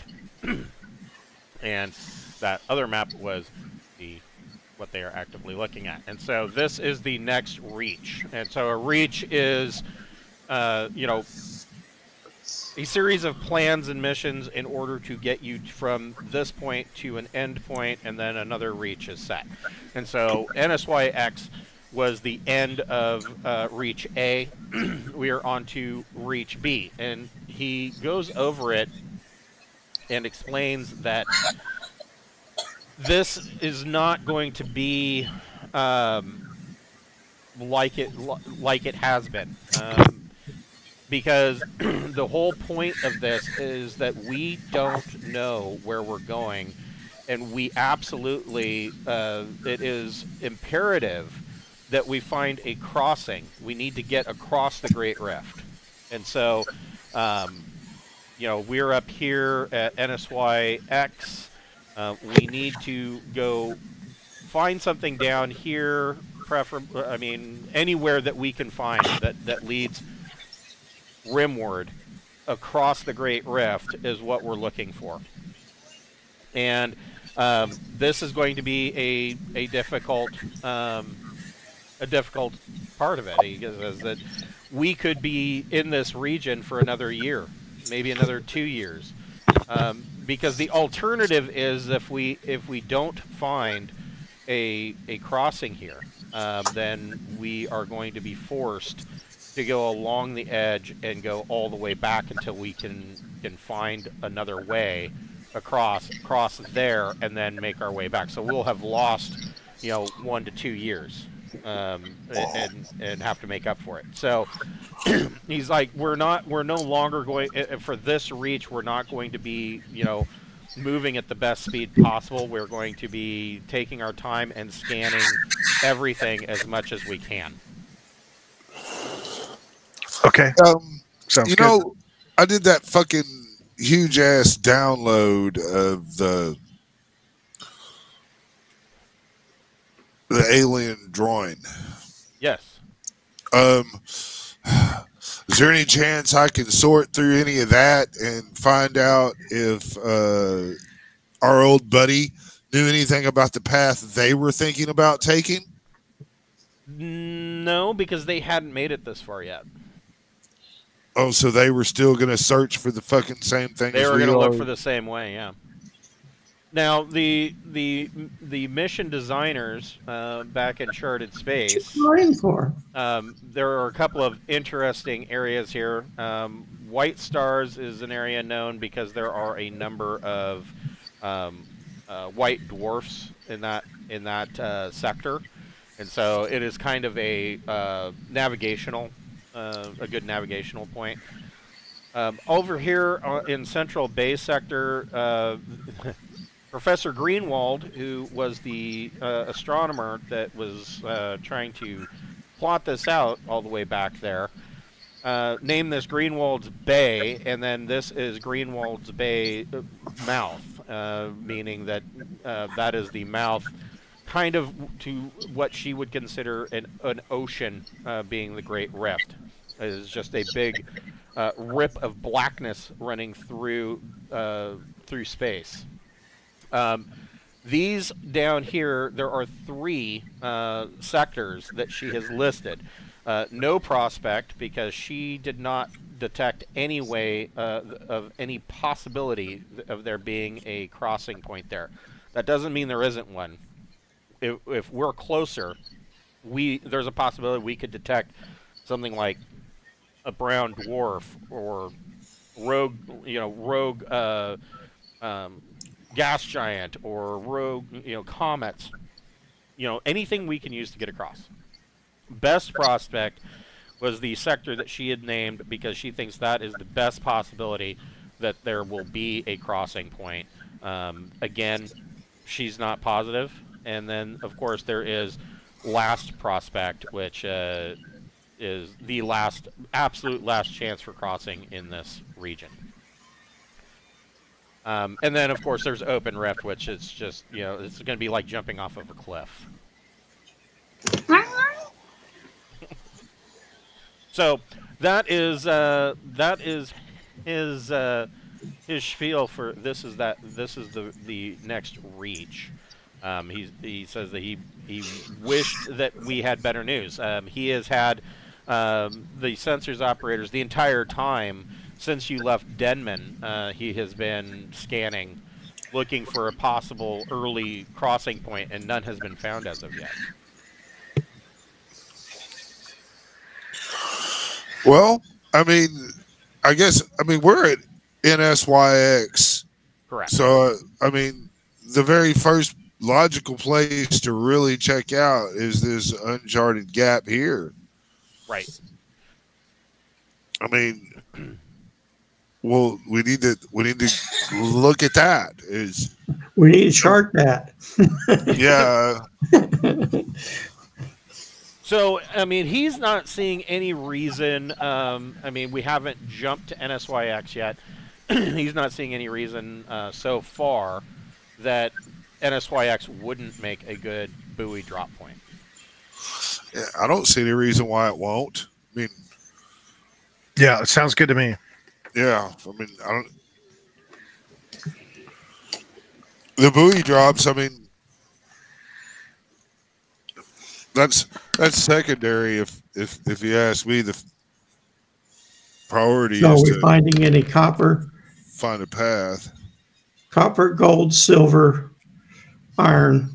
And that other map was what they are actively looking at. And so this is the next reach. And so a reach is, you know, a series of plans and missions in order to get you from this point to an end point, and then another reach is set. And so NSY-X was the end of reach A. We are on to reach B. And he goes over it and explains that this is not going to be like it has been, because the whole point of this is that we don't know where we're going, and we absolutely it is imperative that we find a crossing. We need to get across the Great Rift, and so you know, we're up here at NSY-X. We need to go find something down here, I mean, anywhere that we can find that leads rimward across the Great Rift is what we're looking for. And this is going to be a difficult part of it. He says that we could be in this region for another year, maybe another 2 years, because the alternative is if we don't find a crossing here, then we are going to be forced to go along the edge and go all the way back until we can find another way across there, and then make our way back. So we'll have lost, you know, 1 to 2 years, and have to make up for it. So he's like, we're no longer going for this reach. We're not going to be, you know, moving at the best speed possible. We're going to be taking our time and scanning everything as much as we can. Okay. Sounds you good. know, I did that fucking huge ass download of the alien drawing. Yes. Is there any chance I can sort through any of that and find out if our old buddy knew anything about the path they were thinking about taking? No, because they hadn't made it this far yet. Oh, so they were still going to search for the fucking same thing. They were going to look for the same way, yeah. Now, the mission designers back in Charted Space, there are a couple of interesting areas here. White Stars is an area known because there are a number of white dwarfs in that sector, and so it is kind of a navigational, a good navigational point. Over here in Central Bay Sector, Professor Greenwald, who was the astronomer that was trying to plot this out all the way back there, named this Greenwald's Bay, and then this is Greenwald's Bay mouth, meaning that that is the mouth kind of to what she would consider an ocean, being the Great Rift. It is just a big rip of blackness running through space. These down here, there are 3 sectors that she has listed. No prospect, because she did not detect any way of any possibility of there being a crossing point there. That doesn't mean there isn't one. If we're closer, there's a possibility we could detect something like a brown dwarf or rogue gas giant or rogue, comets, anything we can use to get across. Best prospect was the sector that she had named because she thinks that is the best possibility that there will be a crossing point. Again, she's not positive. And then, of course, there is Last Prospect, which is the absolute last chance for crossing in this region. And then, of course, there's Open Rift, which is just, it's going to be like jumping off of a cliff. So that is his spiel for this is the next reach. He says that he wished that we had better news. He has had the sensors operators the entire time since you left Denman. He has been scanning, looking for a possible early crossing point, and none has been found as of yet. Well, I mean, we're at NSY-X. Correct. So, I mean, the very first logical place to really check out is this uncharted gap here. Right. I mean, well, we need to look at that. We need to chart that. Yeah. So, I mean, he's not seeing any reason. I mean, we haven't jumped to NSY-X yet. He's not seeing any reason so far that NSY-X wouldn't make a good buoy drop point. Yeah, I don't see any reason why it won't. I mean, yeah, it sounds good to me. Yeah, I mean, the buoy drops. I mean, that's secondary. If you ask me, the priority So is are we to finding any copper? find a path. Copper, gold, silver, iron.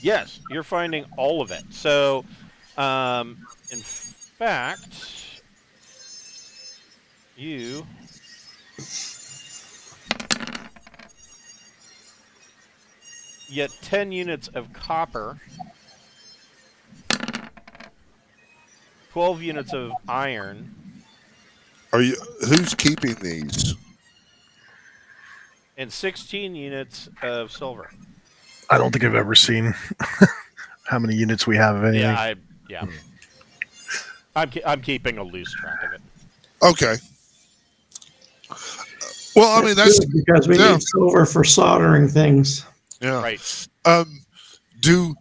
Yes, you're finding all of it. So, in fact, you get 10 units of copper, 12 units of iron. Who's keeping these? And 16 units of silver. I don't think I've ever seen how many units we have of anything. Yeah, I'm keeping a loose track of it. Okay. Well, I mean, that's because we need silver for soldering things. Yeah. Right. Do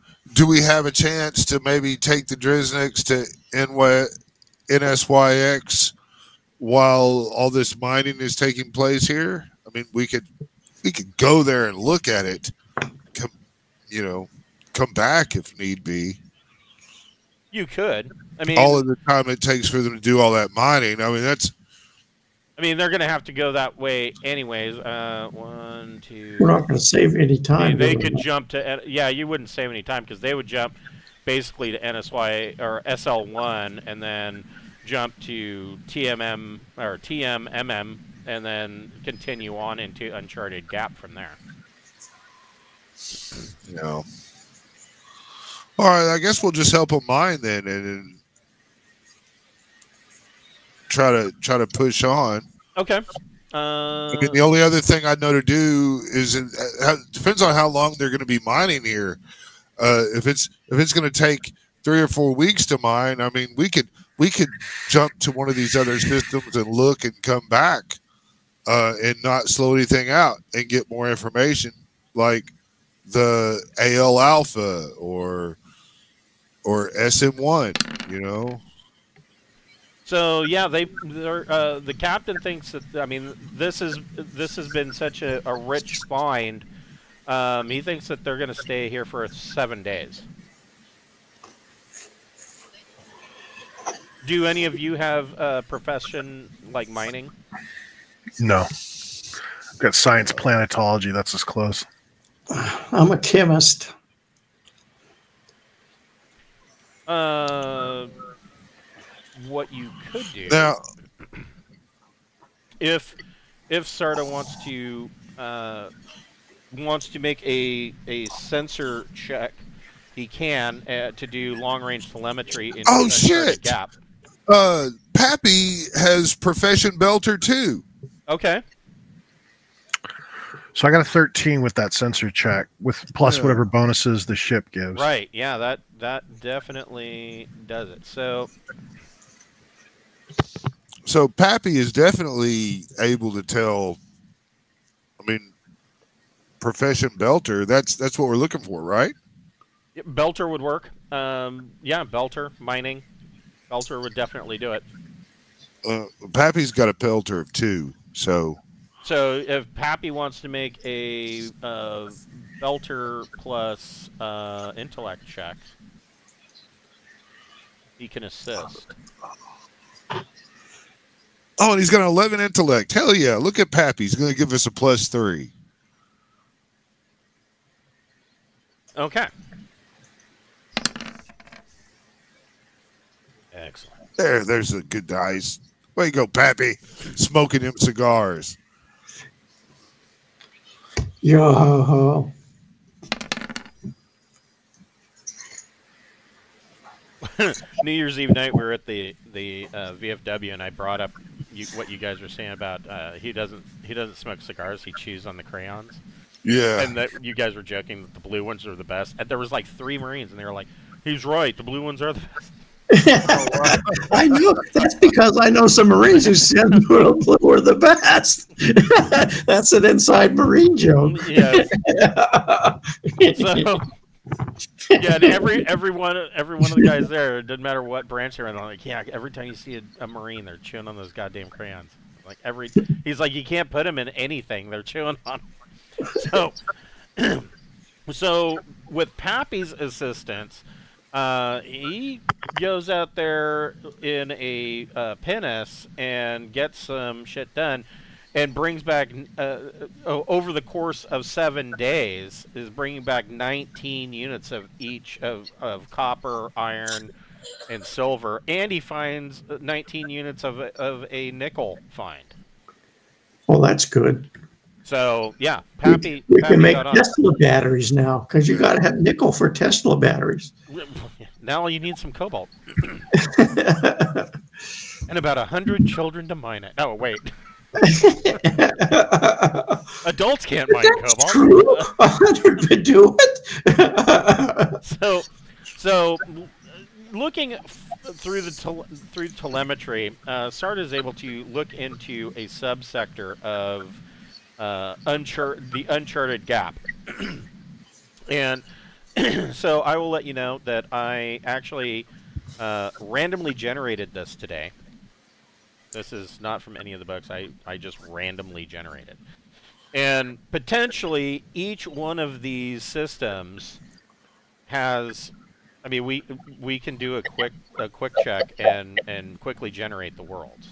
we have a chance to maybe take the Drizniks to NSY-X while all this mining is taking place here? I mean, we could go there and look at it. Come back if need be. You could. I mean, all of the time it takes for them to do all that mining. I mean, they're going to have to go that way anyways. 1, 2. We're not going to save any time. They could jump to. Yeah, you wouldn't save any time because they would jump basically to NSY or SL1 and then jump to TMM or TMMM and then continue on into Uncharted Gap from there. All right, I guess we'll just help them mine then, and try to push on. Okay. I mean, the only other thing I know to do is it depends on how long they're going to be mining here. If it's going to take 3 or 4 weeks to mine, I mean, we could jump to one of these other systems and look and come back, and not slow anything out and get more information, like the AL Alpha or SM1, So yeah, the captain thinks that. I mean, this has been such a rich find. He thinks that they're going to stay here for 7 days. Do any of you have a profession like mining? No, I've got science planetology. That's as close. I'm a chemist. What you could do now, if Sarda wants to make a sensor check, he can to do long range telemetry. Oh shit! Gap. Pappy has profession belter too. Okay. So I got a 13 with that sensor check, with plus whatever bonuses the ship gives. Right. Yeah, that definitely does it. So Pappy is definitely able to tell. I mean, profession belter. That's what we're looking for, right? Belter would work. Yeah, Belter, mining. Belter would definitely do it. Pappy's got a pelter of 2, so... So if Pappy wants to make a Belter plus intellect check, he can assist. Oh, and he's got an 11 intellect. Hell yeah, look at Pappy. He's going to give us a +3. Okay. Excellent. There's a good dice. Way to go, Pappy. Smoking them cigars. Yo ho ho. New Year's Eve night, we were at the VFW, and I brought up what you guys were saying about he doesn't smoke cigars. He chews on the crayons. Yeah. And that you guys were joking that the blue ones are the best. And there was like 3 Marines, and they were like, "He's right. The blue ones are the best." I know. That's because I know some Marines who said blue are the best. That's an inside Marine joke. Yeah. So, yeah, and every one of the guys there, it doesn't matter what branch they're in, I'm like, yeah, every time you see a Marine, they're chewing on those goddamn crayons. Like he's like, you can't put them in anything. They're chewing on them. So with Pappy's assistance, he goes out there in a pinnace and gets some shit done, and brings back over the course of 7 days is bringing back 19 units of each of copper, iron, and silver, and he finds 19 units of a nickel find. Well, that's good. So yeah, Pappy. We can make Tesla batteries now, because you got to have nickel for Tesla batteries. Now you need some cobalt, and about 100 children to mine it. Oh wait, adults can't mine cobalt. True, 100 to do it. So looking through through telemetry, SARTA is able to look into a subsector of the uncharted gap, and so I will let you know that I actually randomly generated this today. This is not from any of the books. I just randomly generated, and potentially each one of these systems has. I mean, we can do a quick check and quickly generate the worlds.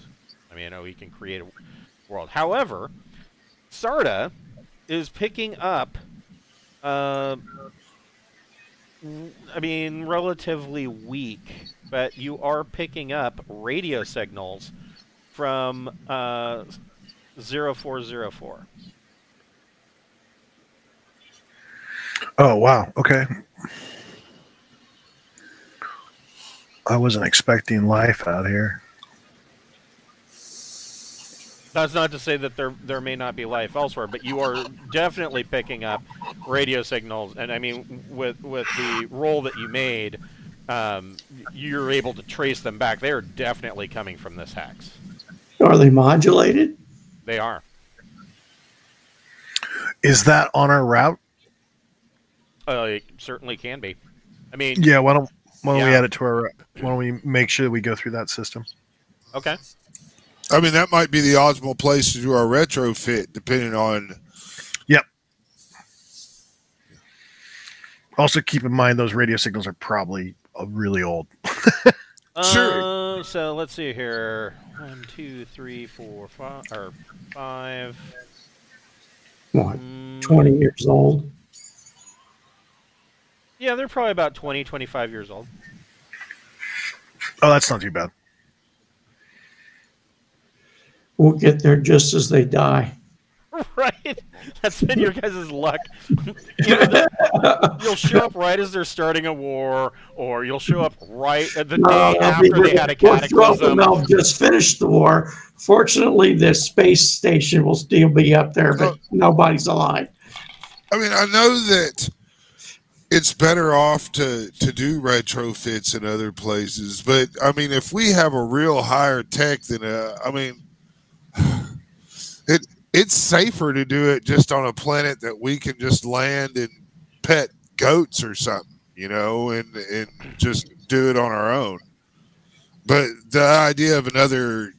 I mean, we can create a world. However, SARTA is picking up, I mean, relatively weak, but you are picking up radio signals from 0404. Oh, wow. Okay. I wasn't expecting life out here. That's not to say that there may not be life elsewhere, but you are definitely picking up radio signals. And I mean, with the roll that you made, you're able to trace them back. They are definitely coming from this hex. Are they modulated? They are. Is that on our route? It certainly can be. I mean, yeah. Why don't we add it to our? Why don't we make sure we go through that system? Okay. I mean, that might be the optimal place to do our retrofit, depending on. Yep. Also, keep in mind those radio signals are probably really old. Sure. So let's see here. 1, 2, 3, 4, 5, or 5. What? 20 years old. Yeah, they're probably about 20, 25 years old. Oh, that's not too bad. We'll get there just as they die. Right? That's been your guys' luck. Either you'll show up right as they're starting a war, or you'll show up right at the day after they had a cataclysm. They'll just finish the war. Fortunately, the space station will still be up there, but nobody's alive. I mean, I know that it's better off to do retrofits in other places, but I mean, if we have a real higher tech than I mean, it's safer to do it just on a planet that we can just land and pet goats or something, you know, and just do it on our own. But the idea of another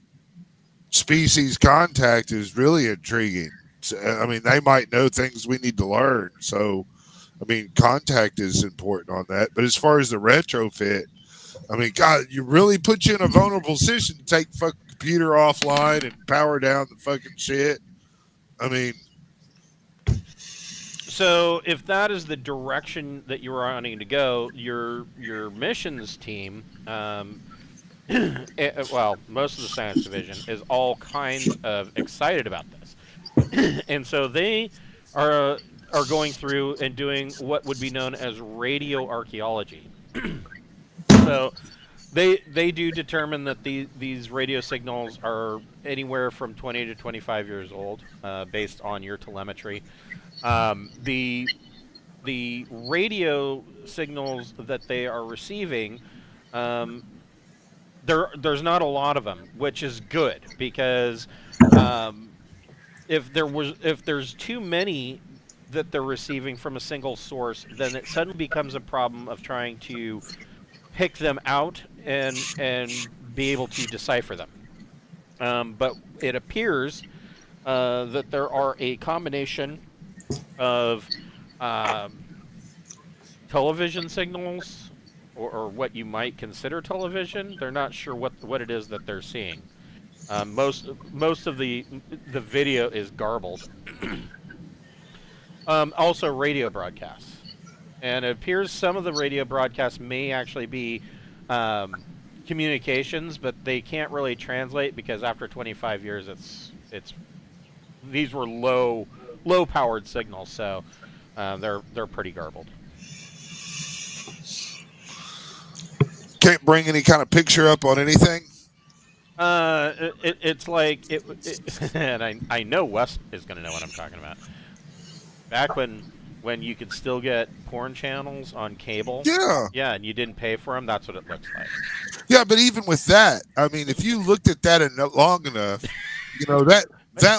species contact is really intriguing. I mean, they might know things we need to learn. So, I mean, contact is important on that. But as far as the retrofit, I mean, God, you really put you in a vulnerable position to take the fucking computer offline and power down the fucking shit. I mean, so if that is the direction that you're wanting to go, your missions team, well, most of the science division is all kinds of excited about this, and so they are going through and doing what would be known as radio archaeology. So they do determine that these radio signals are anywhere from 20 to 25 years old, based on your telemetry. The radio signals that they are receiving, there's not a lot of them, which is good, because if there's too many that they're receiving from a single source, then it suddenly becomes a problem of trying to pick them out and be able to decipher them. But it appears that there are a combination of television signals, or what you might consider television. They're not sure what it is that they're seeing. Most of the video is garbled. Also radio broadcasts. And it appears some of the radio broadcasts may actually be communications, but they can't really translate, because after 25 years, these were low powered signals, so they're pretty garbled. Can't bring any kind of picture up on anything. It's like and I know Wes is going to know what I'm talking about. Back when you could still get porn channels on cable. Yeah, and you didn't pay for them. That's what it looks like. Yeah, but even with that, I mean, if you looked at that long enough, you know, that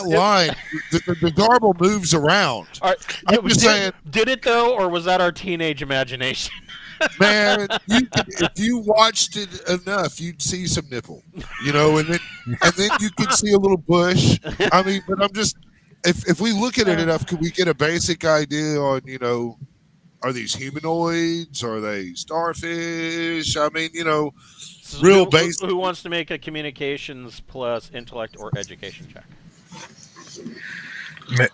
line, the garble moves around. I'm just saying. Did it though, or was that our teenage imagination? Man, if you watched it enough, you'd see some nipple, you know, and then you could see a little bush. I mean, but I'm just. If we look at it enough, could we get a basic idea on, you know, are these humanoids? Are they starfish? I mean, you know, real basic. Who wants to make a communications plus intellect or education check?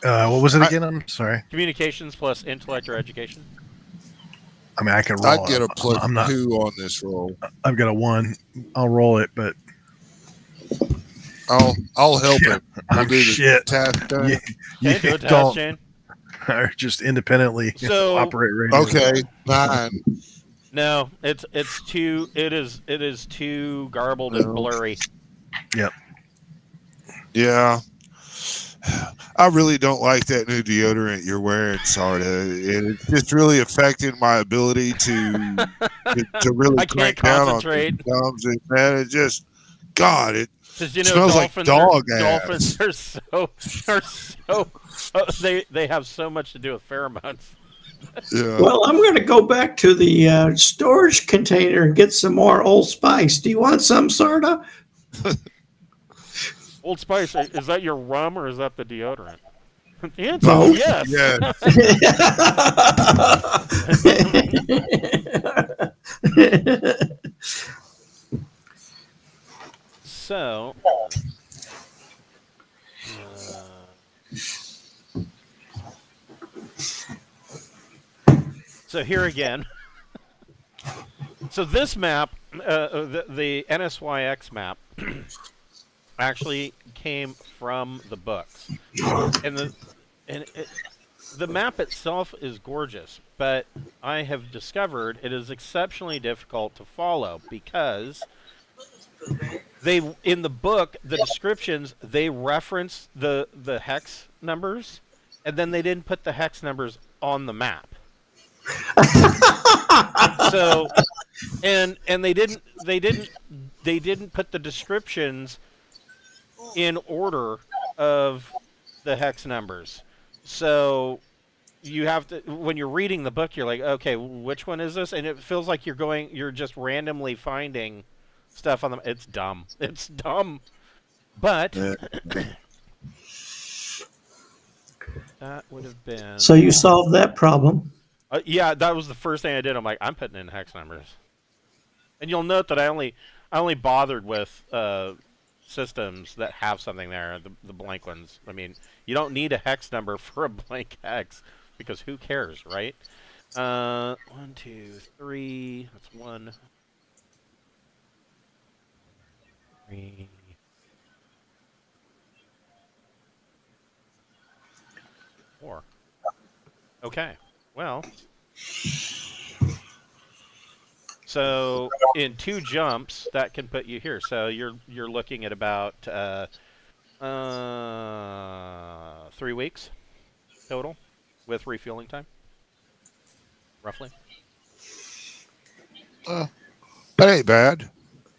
What was it again? I'm sorry. Communications plus intellect or education. I mean, I can roll. I'd get a plus 2 on this roll. I've got a 1. I'll roll it, but I'll help it. I'll do the task. Yeah, do a task, Shane. Or just independently operate radio. Okay, 9. No, it is too garbled and blurry. Yep. Yeah. I really don't like that new deodorant you're wearing, Sarda. It's just really affecting my ability to really crank down on thumbs. Man, it just, God, it smells like dog ass. Dolphins are so they have so much to do with pheromones. Yeah. Well, I'm going to go back to the storage container and get some more Old Spice. Do you want some, Sarda? Old Spice, is that your rum or is that the deodorant? The answer is yes. So, here again. So this map, the NSY-X map, actually came from the books, and the map itself is gorgeous, but I have discovered it is exceptionally difficult to follow because in the book, the descriptions, they reference the hex numbers, and then they didn't put the hex numbers on the map. So, and they didn't put the descriptions in order of the hex numbers. So you have to, when you're reading the book, you're like, okay, which one is this? And it feels like you're just randomly finding stuff on them. It's dumb. It's dumb. But that would have been. So you solved that problem. Yeah, that was the first thing I did. I'm like, I'm putting in hex numbers. And you'll note that I only bothered with systems that have something there, the blank ones. I mean, you don't need a hex number for a blank hex because who cares, right? 1, 2, 3. That's 1, 3. Four. Okay. Well. So in 2 jumps, that can put you here. So you're looking at about 3 weeks total with refueling time, roughly. That ain't bad.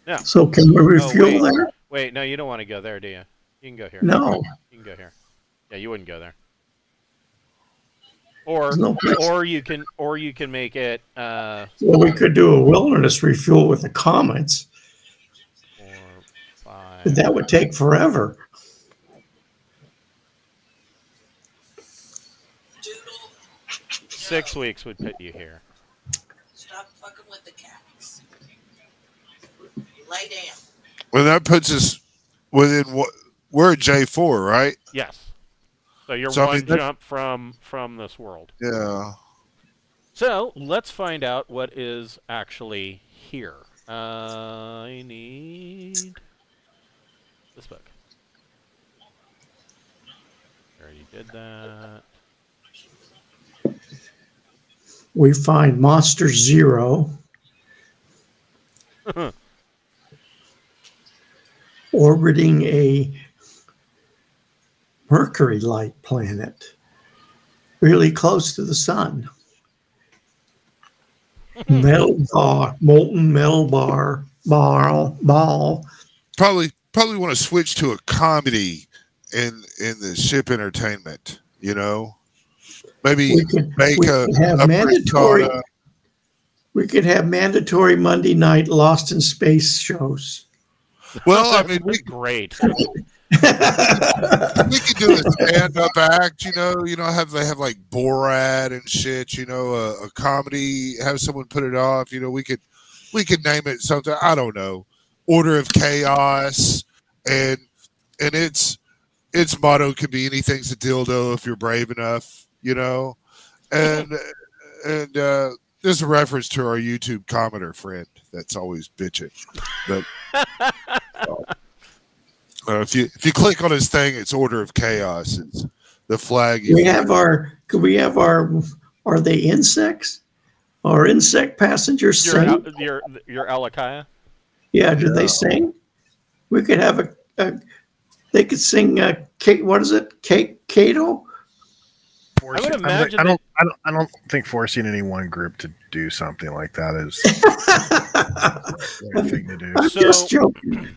Yeah. So can we refuel there? Wait, no, you don't want to go there, do you? You can go here. No. You can go here. Yeah, you wouldn't go there. Or you can make it. Well, we could do a wilderness refuel with the comets. 4, 5. But that would take forever. 6 weeks would put you here. Stop fucking with the cats. Lay down. Well, that puts us within what we're at J4, right? Yes. So you're one jump from this world. Yeah. So let's find out what is actually here. I need this book. Already did that. We find Monster Zero. Orbiting a Mercury-like planet, really close to the sun. Molten metal ball. Probably want to switch to a comedy in the ship entertainment. You know, maybe We could have mandatory Monday night Lost in Space shows. Well, I mean, great. We could do a stand-up act, they have like Borat and shit, a comedy, have someone put it off, we could name it something, I don't know, Order of Chaos, and its motto could be anything's a dildo if you're brave enough, and there's a reference to our YouTube commenter friend that's always bitching, but if you click on his thing, it's Order of Chaos. It's the flag. Could we have our? Are they insects? Are insect passengers sing? Your Alakaya? Yeah. Do they sing? We could have they could sing. What is it? Kato. I would imagine. I don't think forcing any one group to do something like that is the right thing to do. I'm just joking.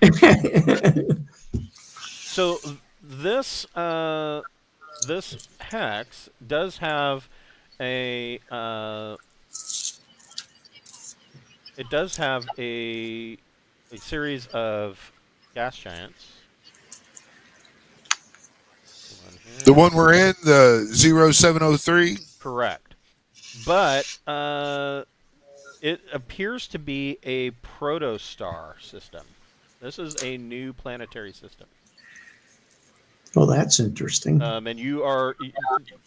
So this hex does have a series of gas giants. The one we're in, the 0703? Correct. But it appears to be a protostar system. This is a new planetary system. Well, that's interesting. And you are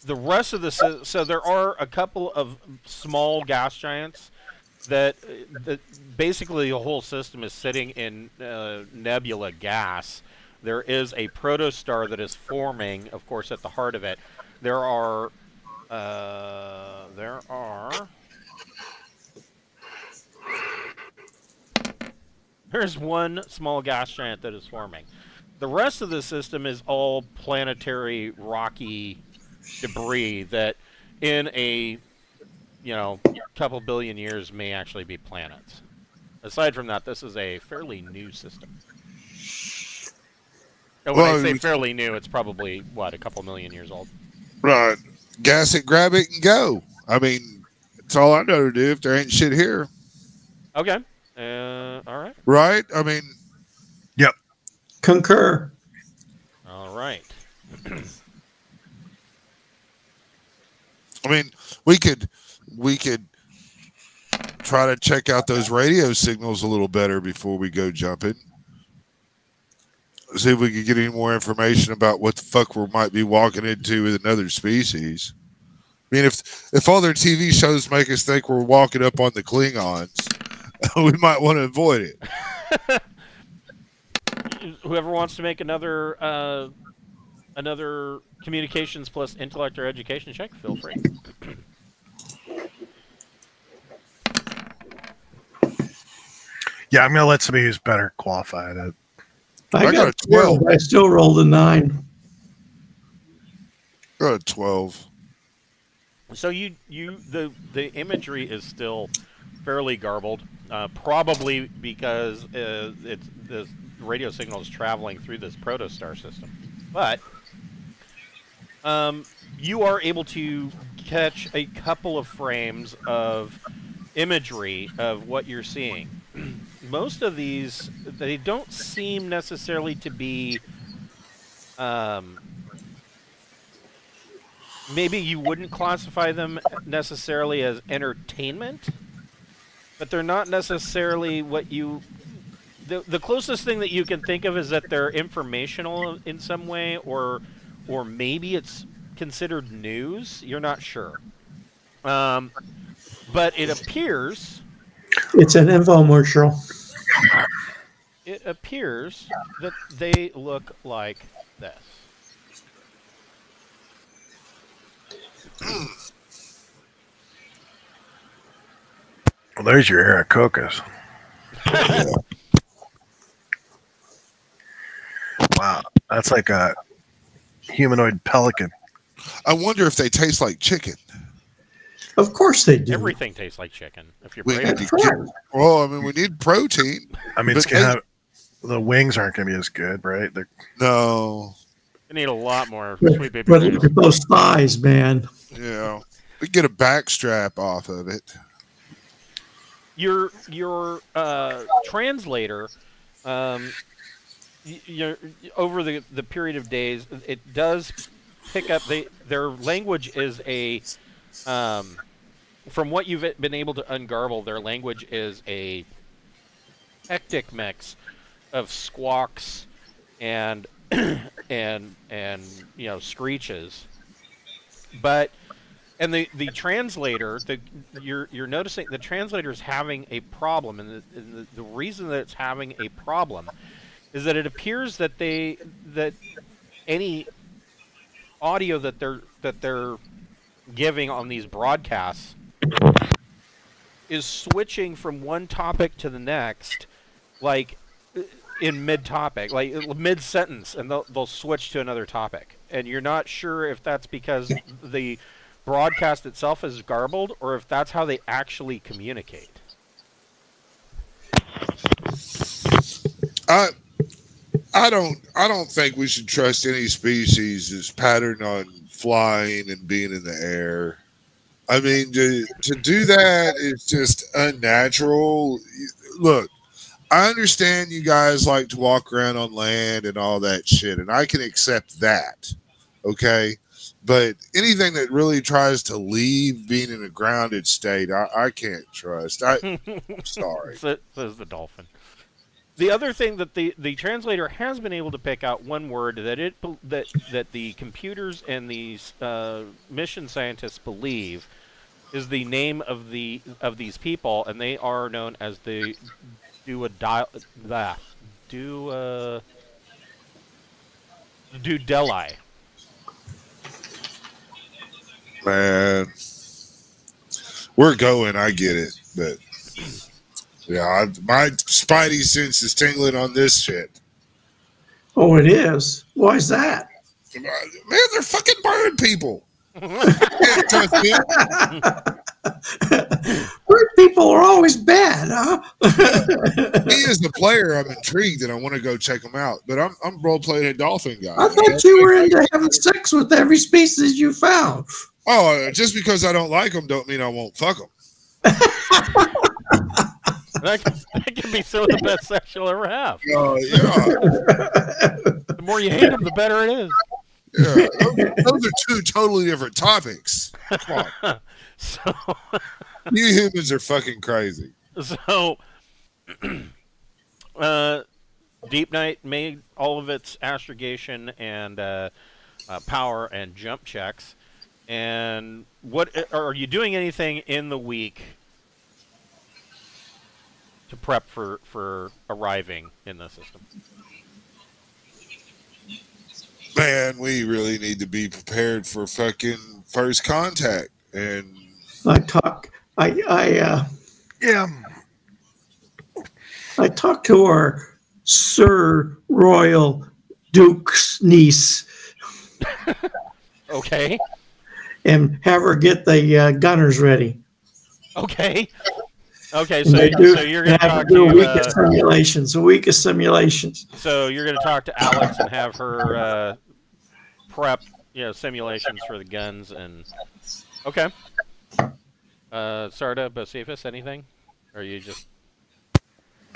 the rest of the so there are a couple of small gas giants that basically the whole system is sitting in nebula gas, there is a protostar that is forming, of course, at the heart of it. There's one small gas giant that is forming. The rest of the system is all planetary rocky debris that in a, couple billion years may actually be planets. Aside from that, this is a fairly new system. And when I say fairly new, it's probably, what, a couple million years old? Right. Gas it, grab it, and go. I mean, that's all I know to do if there ain't shit here. Okay. All right. Right? I mean... Yep. Concur. All right. I mean, we could try to check out those radio signals a little better before we go jumping. See if we could get any more information about what the fuck we might be walking into with another species. I mean, if all their TV shows make us think we're walking up on the Klingons, we might want to avoid it. Whoever wants to make another communications plus intellect or education check, feel free. Yeah, I'm gonna let somebody who's better qualified. I got a 12. I still rolled a 9. Got a 12. So the imagery is still fairly garbled, probably because the radio signal is traveling through this protostar system. But you are able to catch a couple of frames of imagery of what you're seeing. Most of these, they don't seem necessarily to be, maybe you wouldn't classify them necessarily as entertainment, but they're not necessarily what you... The closest thing that you can think of is that they're informational in some way, or maybe it's considered news. You're not sure. But it appears... It's an infomercial. It appears that they look like this. Well, there's your Aarakocus. Wow, that's like a humanoid pelican. I wonder if they taste like chicken. Of course they do. Everything tastes like chicken. If you're well, I mean, we need protein. I mean, it's gonna have, the wings aren't going to be as good, right? No. They need a lot more sweet baby. But those thighs, man. Yeah, we get a back strap off of it. Your translator, over the period of days, it does pick up. Their language is a. From what you've been able to ungarble, their language is a hectic mix of squawks and screeches. But the translator, you're noticing the translator is having a problem, and the reason that it's having a problem is that it appears that any audio that they're giving on these broadcasts is switching from one topic to the next, like in mid-topic, like mid-sentence, and they'll switch to another topic. And you're not sure if that's because the broadcast itself is garbled or if that's how they actually communicate. I don't think we should trust any species that's patterned on flying and being in the air. I mean, to do that is just unnatural. Look, I understand you guys like to walk around on land and all that shit, and I can accept that, okay? But anything that really tries to leave being in a grounded state, I can't trust. I'm sorry. Says the dolphin. The other thing that the translator has been able to pick out one word that the computers and these mission scientists believe is the name of these people, and they are known as the do Delhi. Man, we're going. I get it, but yeah, my spidey sense is tingling on this shit. Oh, it is. Why is that? Man, they're fucking bird people. Can't trust them. Bird people are always bad, huh? Me as a player, I'm intrigued and I want to go check them out. But I'm role playing a dolphin guy. I thought you were into having sex with every species you found. Oh, just because I don't like them, don't mean I won't fuck them. That can be some of the best sex you'll ever have. Yeah. The more you hate them, the better it is. Yeah, those are two totally different topics. Come on. So, You humans are fucking crazy. So, Deepnight made all of its astrogation and power and jump checks. And what are you doing anything in the week to prep for arriving in the system? Man, we really need to be prepared for fucking first contact. And I talked to our Sir Royal Duke's niece. Okay. And have her get the gunners ready. Okay. Okay, And so they you're going to talk do a week to of simulations. A week of simulations. so you're going to talk to Alex and have her prep, simulations for the guns and okay. Sarda, Bocephus, anything? Or are you just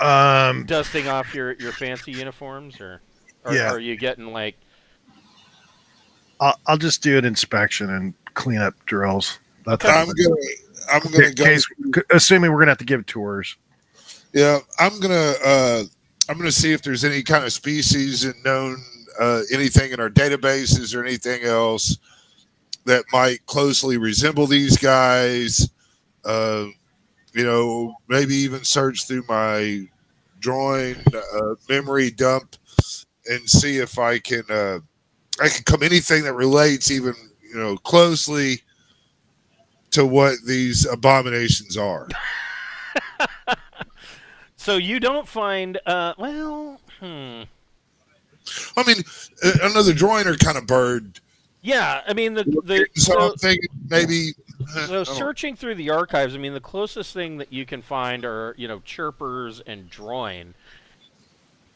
dusting off your fancy uniforms, or Yeah. are you getting like? I'll just do an inspection and clean up drills. I'm gonna go. Assuming we're gonna have to give tours. Yeah, I'm gonna see if there's any kind of species and known anything in our databases or anything else that might closely resemble these guys. Maybe even search through my drawing memory dump and see if I can come anything that relates even closely to what these abominations are. So you don't find I mean, another drawing or kind of bird. Yeah, I mean I'm thinking maybe. So searching through the archives, I mean, the closest thing that you can find are chirpers and droin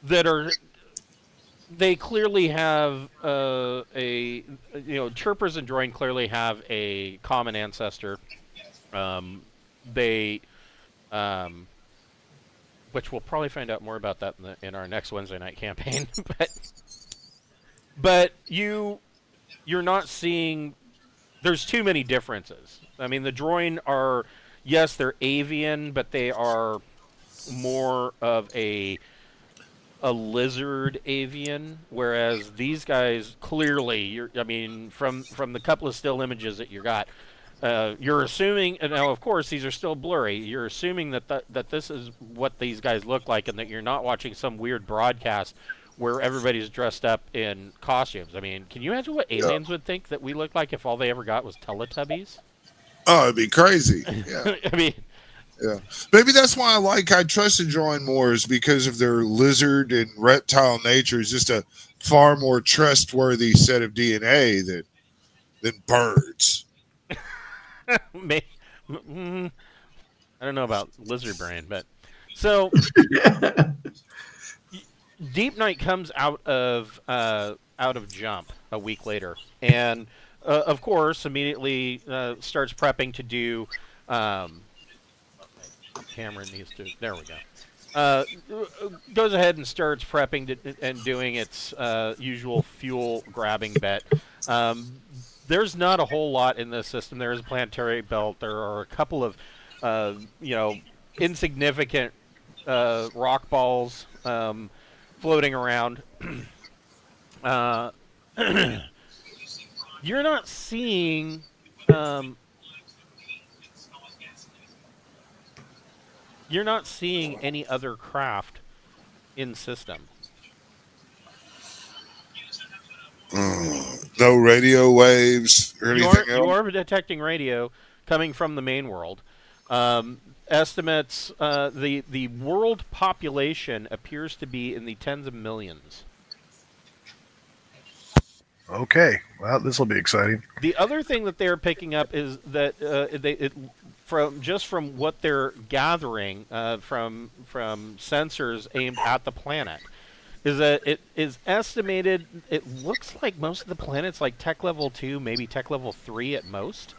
that are. They clearly have chirpers and droin clearly have a common ancestor. Which we'll probably find out more about that in our next Wednesday night campaign. but you're not seeing. There's too many differences. I mean, the droin are, yes, they're avian, but they are more of a lizard avian, whereas these guys clearly, from the couple of still images that you got, you're assuming, and now of course these are still blurry, you're assuming that this is what these guys look like and that you're not watching some weird broadcast where everybody's dressed up in costumes. I mean, can you imagine what aliens would think that we look like if all they ever got was Teletubbies? Oh, it'd be crazy. Yeah. I mean, yeah. Maybe that's why I trusted drawing more, is because of their lizard and reptile nature. Is just a far more trustworthy set of DNA than birds. I don't know about lizard brain, but so Deepnight comes out of jump a week later, and of course immediately starts prepping to do. Cameron needs to. There we go. Goes ahead and starts prepping and doing its usual fuel grabbing bet. There's not a whole lot in this system. There is a planetary belt. There are a couple of insignificant rock balls floating around. You're not seeing. You're not seeing any other craft in system. No radio waves or anything else? You are detecting radio coming from the main world. Estimates, the world population appears to be in the tens of millions. Okay, well, this will be exciting. The other thing that they're picking up is that from what they're gathering from sensors aimed at the planet, is that it is estimated. It looks like most of the planet's like tech level 2, maybe tech level 3 at most,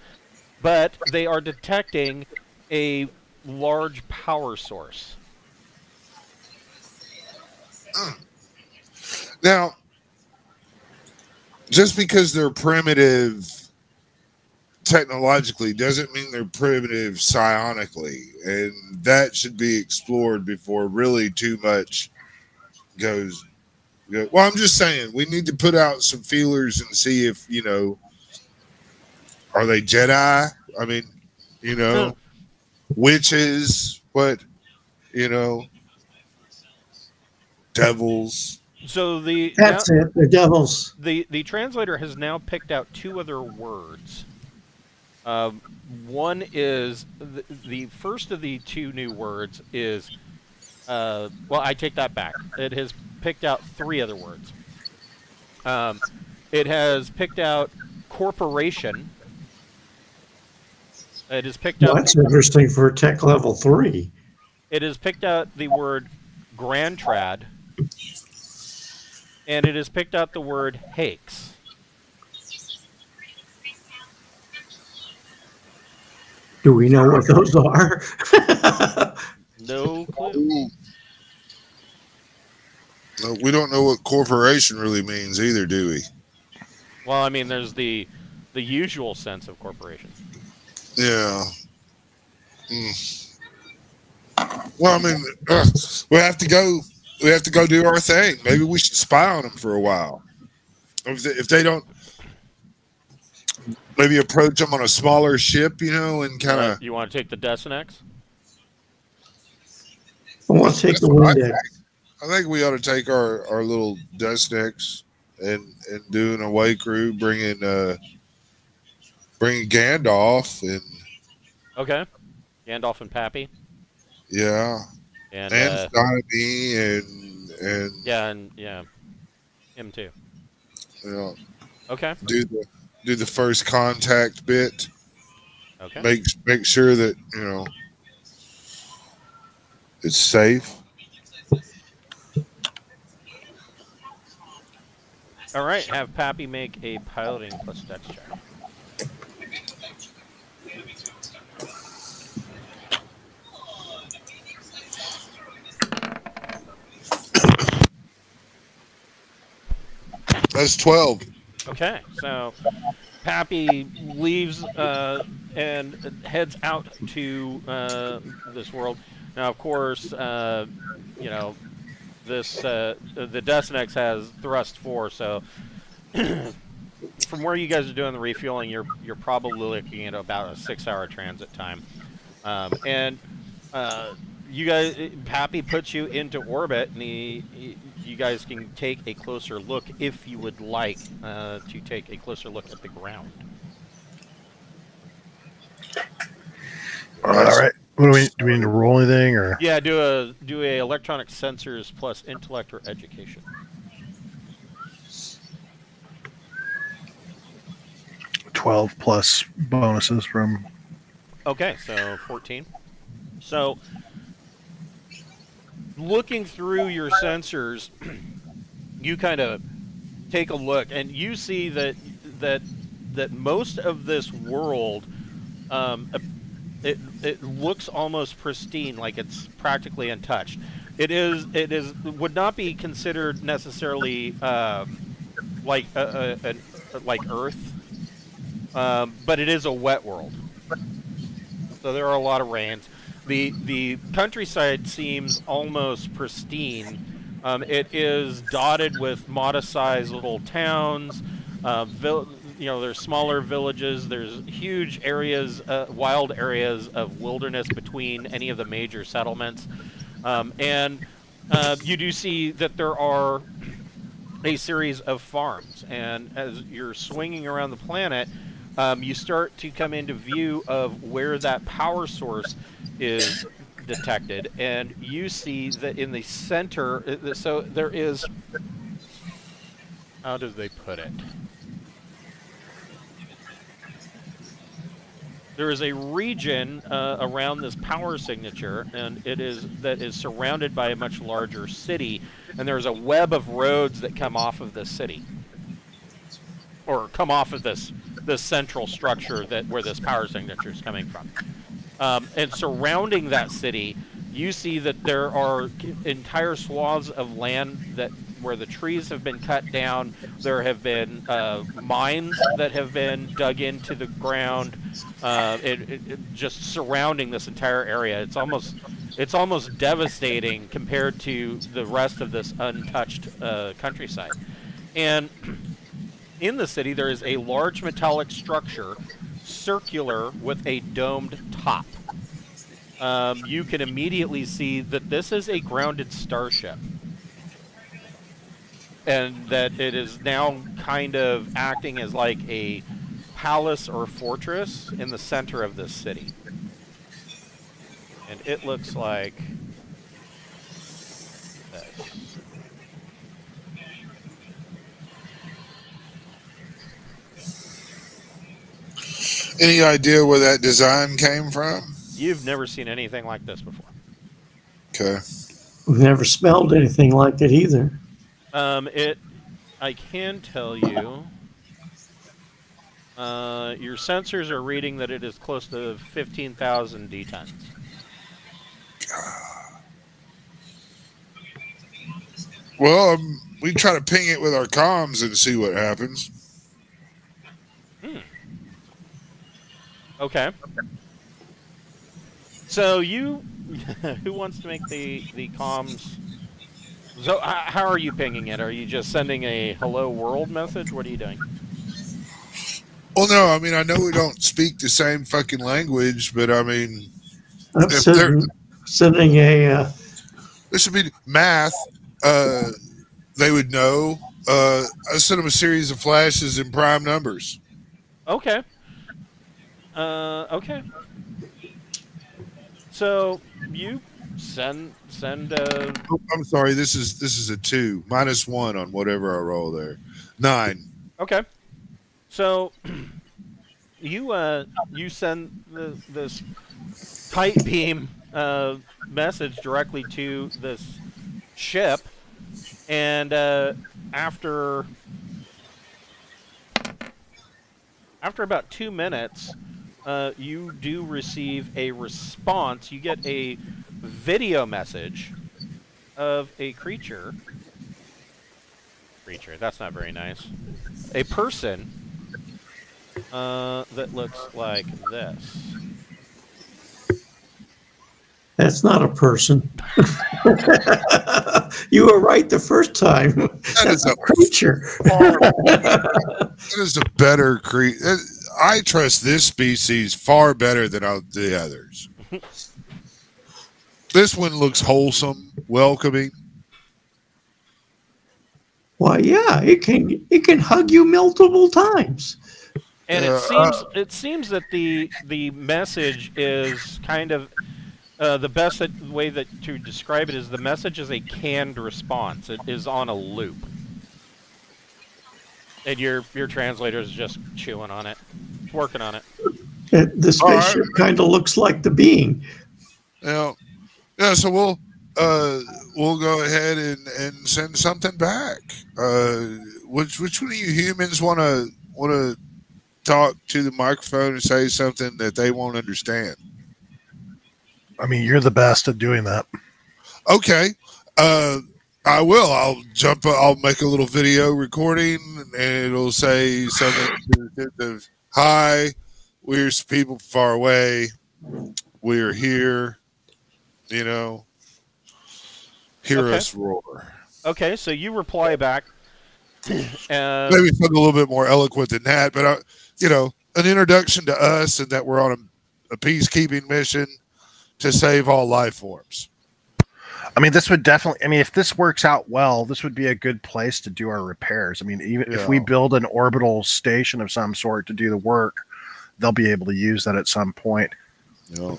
but they are detecting a large power source. Now, just because they're primitive technologically doesn't mean they're primitive psionically, and that should be explored before really too much goes. Well, I'm just saying we need to put out some feelers and see if, you know, are they Jedi? I mean, you know, witches, what, you know, devils. So that's it. The devils. The translator has now picked out 2 other words. One is the first of the 2 new words is. Well, I take that back. It has picked out 3 other words. It has picked out corporation. It has picked out. That's interesting for tech level 3. It has picked out the word Grand Trad. And it has picked out the word Hakes. Do we know what those are? No clue. No, we don't know what corporation really means either, do we? Well, I mean, there's the usual sense of corporation. Yeah. Well, I mean, we have to go. We have to go do our thing. Maybe we should spy on them for a while. If they don't, maybe approach them on a smaller ship, you know, and kind of. You want to take the NSY-X? I want to take the Windex. I think we ought to take our little NSY-X and do an away crew, bringing Gandalf and. Okay, Gandalf and Pappy. Yeah. And Donnie and yeah, him too. Yeah. Okay. Do the first contact bit. Okay. Make sure that, you know, it's safe. All right. Have Pappy make a piloting plus dex check. That's 12. Okay, so Pappy leaves and heads out to this world. Now, of course, you know, this the NSY-X has thrust 4, so from where you guys are doing the refueling, you're probably looking at about a 6-hour transit time, and you guys, Pappy puts you into orbit, and you guys can take a closer look if you would like to take a closer look at the ground. All right. What do we need to roll anything, or? Yeah, do a electronic sensors plus intellect or education. 12 plus bonuses from. Okay, so 14. So, looking through your sensors, you kind of take a look, and you see that most of this world, it looks almost pristine, like it's practically untouched. It would not be considered necessarily like like Earth, but it is a wet world. So there are a lot of rains. The countryside seems almost pristine. It is dotted with modest-sized little towns. You know, there's smaller villages. There's huge areas, wild areas of wilderness between any of the major settlements. And you do see that there are a series of farms. And as you're swinging around the planet, you start to come into view of where that power source is detected, and you see that in the center, so there is, how do they put it? There is a region around this power signature, and that is surrounded by a much larger city, and there's a web of roads that come off of this city, or come off of this central structure where this power signature is coming from. And surrounding that city, you see that there are entire swaths of land where the trees have been cut down. There have been mines that have been dug into the ground, just surrounding this entire area. It's almost devastating compared to the rest of this untouched countryside. And in the city, there is a large metallic structure, circular with a domed top. You can immediately see that this is a grounded starship, and that it is now kind of acting as like a palace or fortress in the center of this city. And it looks like this. Any idea where that design came from? You've never seen anything like this before. Okay. We've never smelled anything like it either. I can tell you, your sensors are reading that it is close to 15,000 D-tons. Well, we try to ping it with our comms and see what happens. Okay. So you, who wants to make the comms? So how are you pinging it? Are you just sending a hello world message? What are you doing? Well, no, I mean, I know we don't speak the same fucking language, but I mean, I'm sending a... this would be math. They would know. I sent them a series of flashes in prime numbers. Okay. Okay. So you send. I'm sorry. This is a 2 -1 on whatever I roll there. 9. Okay. So you send this tight beam message directly to this ship, and after about 2 minutes, you do receive a response. You get a video message of a creature. That's not very nice. A person that looks like this. That's not a person. You were right the first time. That's a creature. That is a better creature. I trust this species far better than the others. This one looks wholesome, welcoming. Why, yeah, it can hug you multiple times. And it seems that the message is kind of the best way to describe it is the message is a canned response. It is on a loop. And your translator is just chewing on it, working on it. The spaceship kind of looks like the being. Yeah. So we'll go ahead and send something back. Which one of you humans want to talk to the microphone and say something that they won't understand? I mean, you're the best at doing that. Okay. I will. I'll make a little video recording, and it'll say something of, "Hi, we're people far away. We're here. You know, hear us roar." Okay, so you reply back. Maybe something a little bit more eloquent than that, but an introduction to us and that we're on a peacekeeping mission to save all life forms. I mean, this would definitely. I mean, if this works out well, this would be a good place to do our repairs. I mean, even if we build an orbital station of some sort to do the work, they'll be able to use that at some point. Yeah.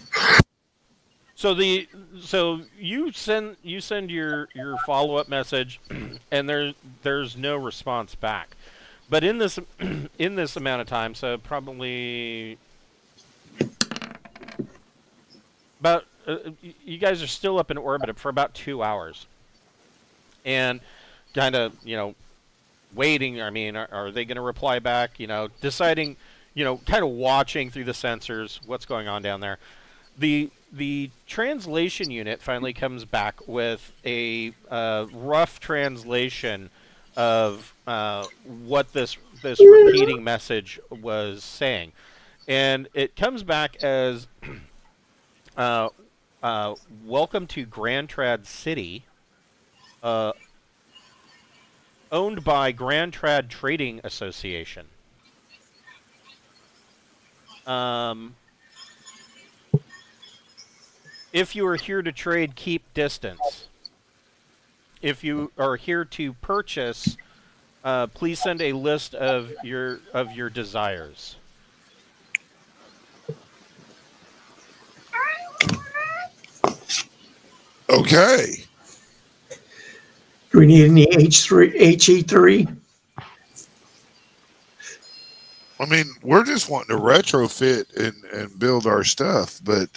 So you send your follow-up message, and there's no response back. But in this amount of time, so probably about you guys are still up in orbit for about 2 hours, and kind of waiting. I mean, are they going to reply back? Deciding, kind of watching through the sensors what's going on down there. The translation unit finally comes back with a rough translation of what this repeating message was saying, and it comes back as welcome to Grand Trad City, owned by Grand Trad Trading Association. If you are here to trade, keep distance. If you are here to purchase, please send a list of your desires. Okay. Do we need any HE3? I mean, we're just wanting to retrofit and build our stuff, but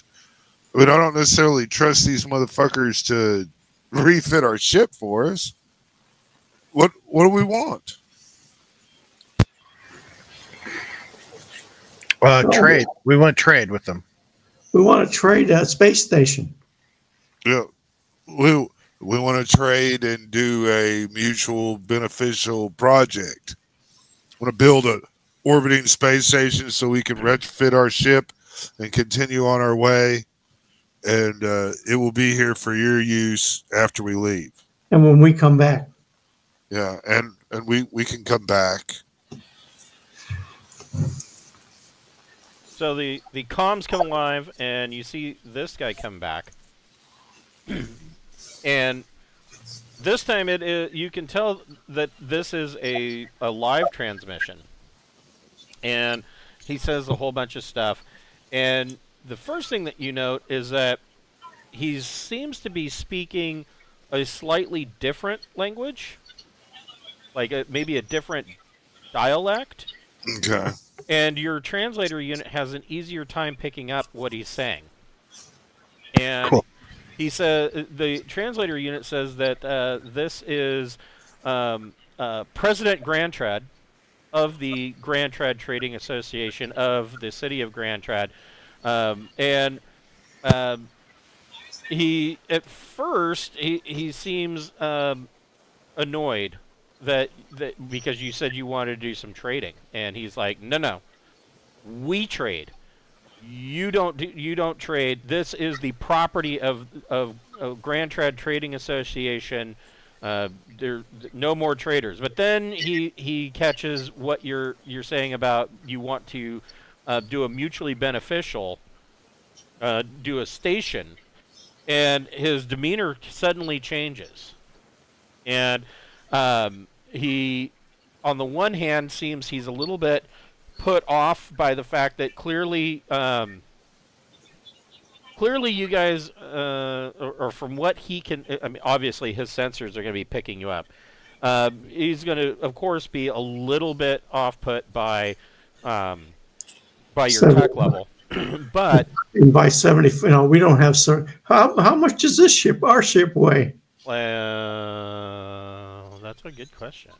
I don't necessarily trust these motherfuckers to refit our ship for us. What do we want? Trade. We want to trade with them. We want to trade a space station. Yeah. We want to trade and do a mutual beneficial project. We want to build a orbiting space station so we can retrofit our ship and continue on our way. And it will be here for your use after we leave. And when we come back. Yeah, and we can come back. So the comms come alive, and you see this guy come back. And this time you can tell that this is a live transmission. And he says a whole bunch of stuff. And the first thing that you note is that he seems to be speaking a slightly different language, like maybe a different dialect. Okay. And your translator unit has an easier time picking up what he's saying. And cool. He said the translator unit says that this is President Grand Trad of the Grand Trad Trading Association of the city of Grand Trad. And he, at first, he seems annoyed that because you said you wanted to do some trading, and he's like, no, we trade. You don't trade. This is the property of Grand Trad Trading Association. There no more traders. But then he catches what you're saying about you want to do a mutually beneficial, do a station, and his demeanor suddenly changes. And he, on the one hand, seems he's a little bit put off by the fact that clearly you guys, or from what he can, I mean, obviously his sensors are going to be picking you up. He's going to, of course, be a little bit off-put by your tech level, but by 70, we don't have how much does our ship weigh? Well, that's a good question.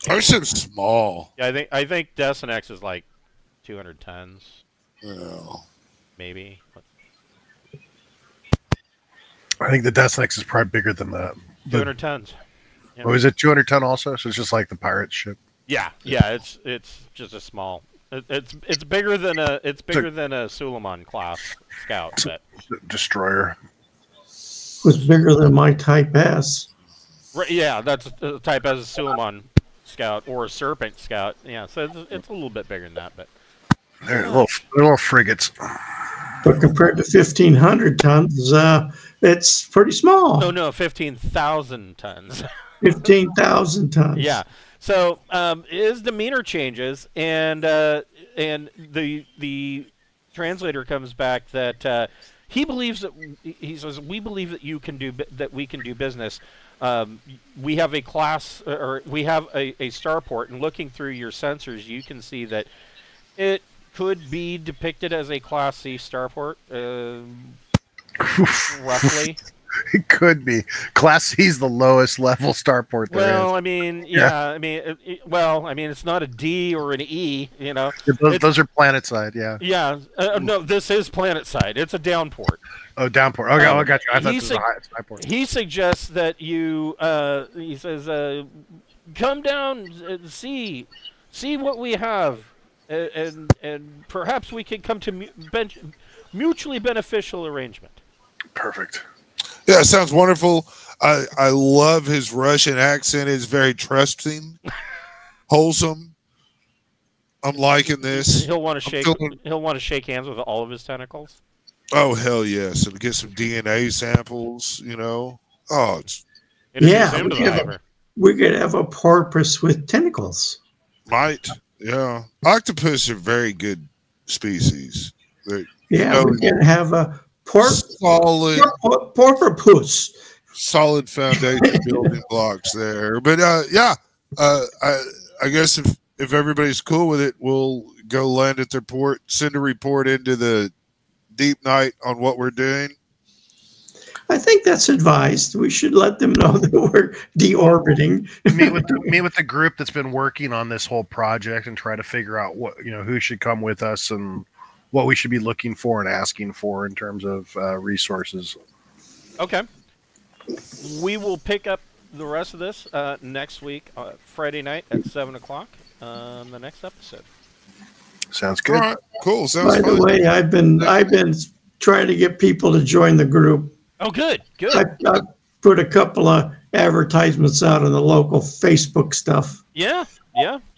Our ship's small. Yeah, I think NSY-X is like 200 tons. Well, maybe. I think the NSY-X is probably bigger than that. 200 tons. Yeah. Oh, is it 200 ton also? So it's just like the pirate ship. Yeah. It's just a small. It's bigger than a Suleiman class scout. But destroyer. Was bigger than my Type S. Right, yeah, that's a Type S, a Suleiman scout or a Serpent scout. Yeah, so it's a little bit bigger than that, but they're little frigates. But compared to 1,500 tons, It's pretty small. Oh no, 15,000 tons. 15,000 tons. Yeah. So his demeanor changes, and the translator comes back that he believes that he says, we believe that you can do that. We can do business. We have a class, or we have a starport, and looking through your sensors, you can see that it could be depicted as a Class C starport, roughly. It could be. Class C is the lowest level starport there is. Well, I mean, yeah. I mean, it's not a D or an E, you know. Those are planet side, yeah. Yeah. No, this is planet side. It's a downport. Oh, downport. Okay, I got you. I thought this was a high port. He suggests that you, he says, come down and see what we have, and perhaps we can come to mutually beneficial arrangement. Perfect. Yeah, it sounds wonderful. I love his Russian accent. It's very trusting, wholesome. I'm liking this. He'll want to shake. He'll want to shake hands with all of his tentacles. Oh hell yes, and get some DNA samples. You know. Oh, we could have a porpoise with tentacles. Might. Yeah, octopus are very good species. We can have a porpoise. Solid foundation building blocks there. But I guess if everybody's cool with it, we'll go land at their port, send a report into the Deep Night on what we're doing. I think that's advised. We should let them know that we're deorbiting. meet with the group that's been working on this whole project and try to figure out who should come with us and what we should be looking for and asking for in terms of resources. Okay. We will pick up the rest of this next week, Friday night at 7 o'clock on the next episode. Sounds good. All right, cool. Sounds By the way, I've been trying to get people to join the group. Oh, good. I put a couple of advertisements out on the local Facebook stuff. Yeah.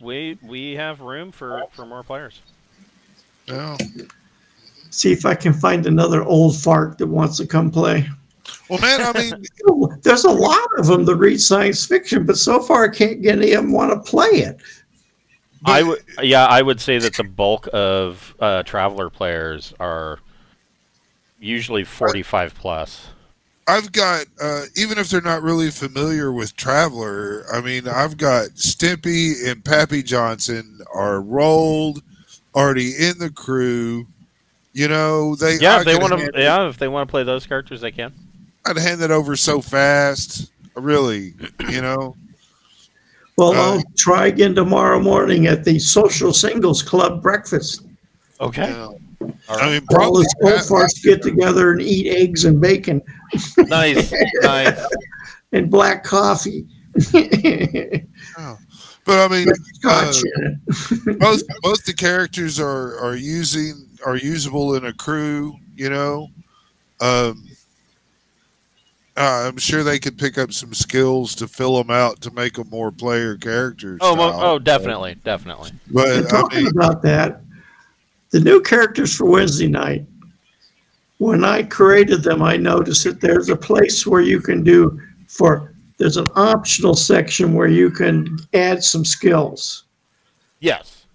We have room for more players. Yeah. See if I can find another old fart that wants to come play. Well, man, I mean, there's a lot of them that read science fiction, but so far I can't get any of them want to play it. I would say that the bulk of Traveler players are usually 45 plus. I've got, even if they're not really familiar with Traveler, I mean, I've got Stimpy and Pappy Johnson are rolled, already in the crew. You know, if they want to play those characters, they can. I'd hand it over so fast, really. You know. Well, I'll try again tomorrow morning at the Social Singles Club breakfast. Okay. I mean, all the old farts get together and eat eggs and bacon. Nice. And black coffee. But I mean, most of the characters are usable in a crew. You know, I'm sure they could pick up some skills to fill them out to make them more player characters. Oh, definitely. But talking about that, the new characters for Wednesday night. When I created them, I noticed that there's a place where you can there's an optional section where you can add some skills. Yes.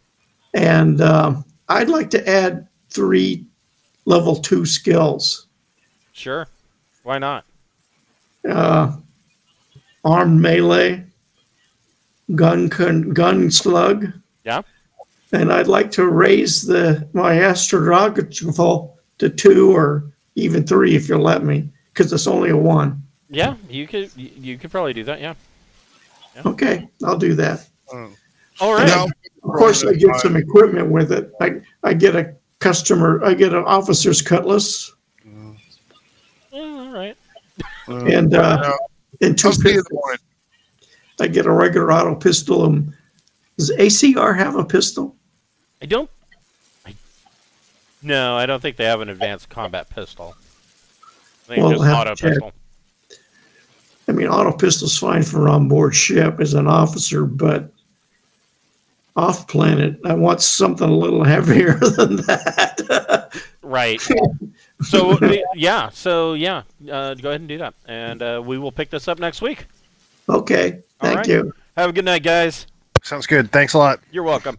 And I'd like to add 3 level 2 skills. Sure. Why not? Armed melee, gun slug. Yeah. And I'd like to raise my astrological to 2 or even 3 if you'll let me, because it's only a 1. Yeah, you could probably do that. Yeah. Okay, I'll do that. All right. Now, of course, I get some equipment with it. I get an officer's cutlass. All right. And 2 pistols. I get a regular auto pistol. Does ACR have a pistol? No, I don't think they have an advanced combat pistol. I think just auto pistol. I mean, auto pistol's fine for on board ship as an officer, but off planet, I want something a little heavier than that. Right. So yeah. So yeah. Go ahead and do that, and we will pick this up next week. Okay. Thank you. Have a good night, guys. Sounds good. Thanks a lot. You're welcome.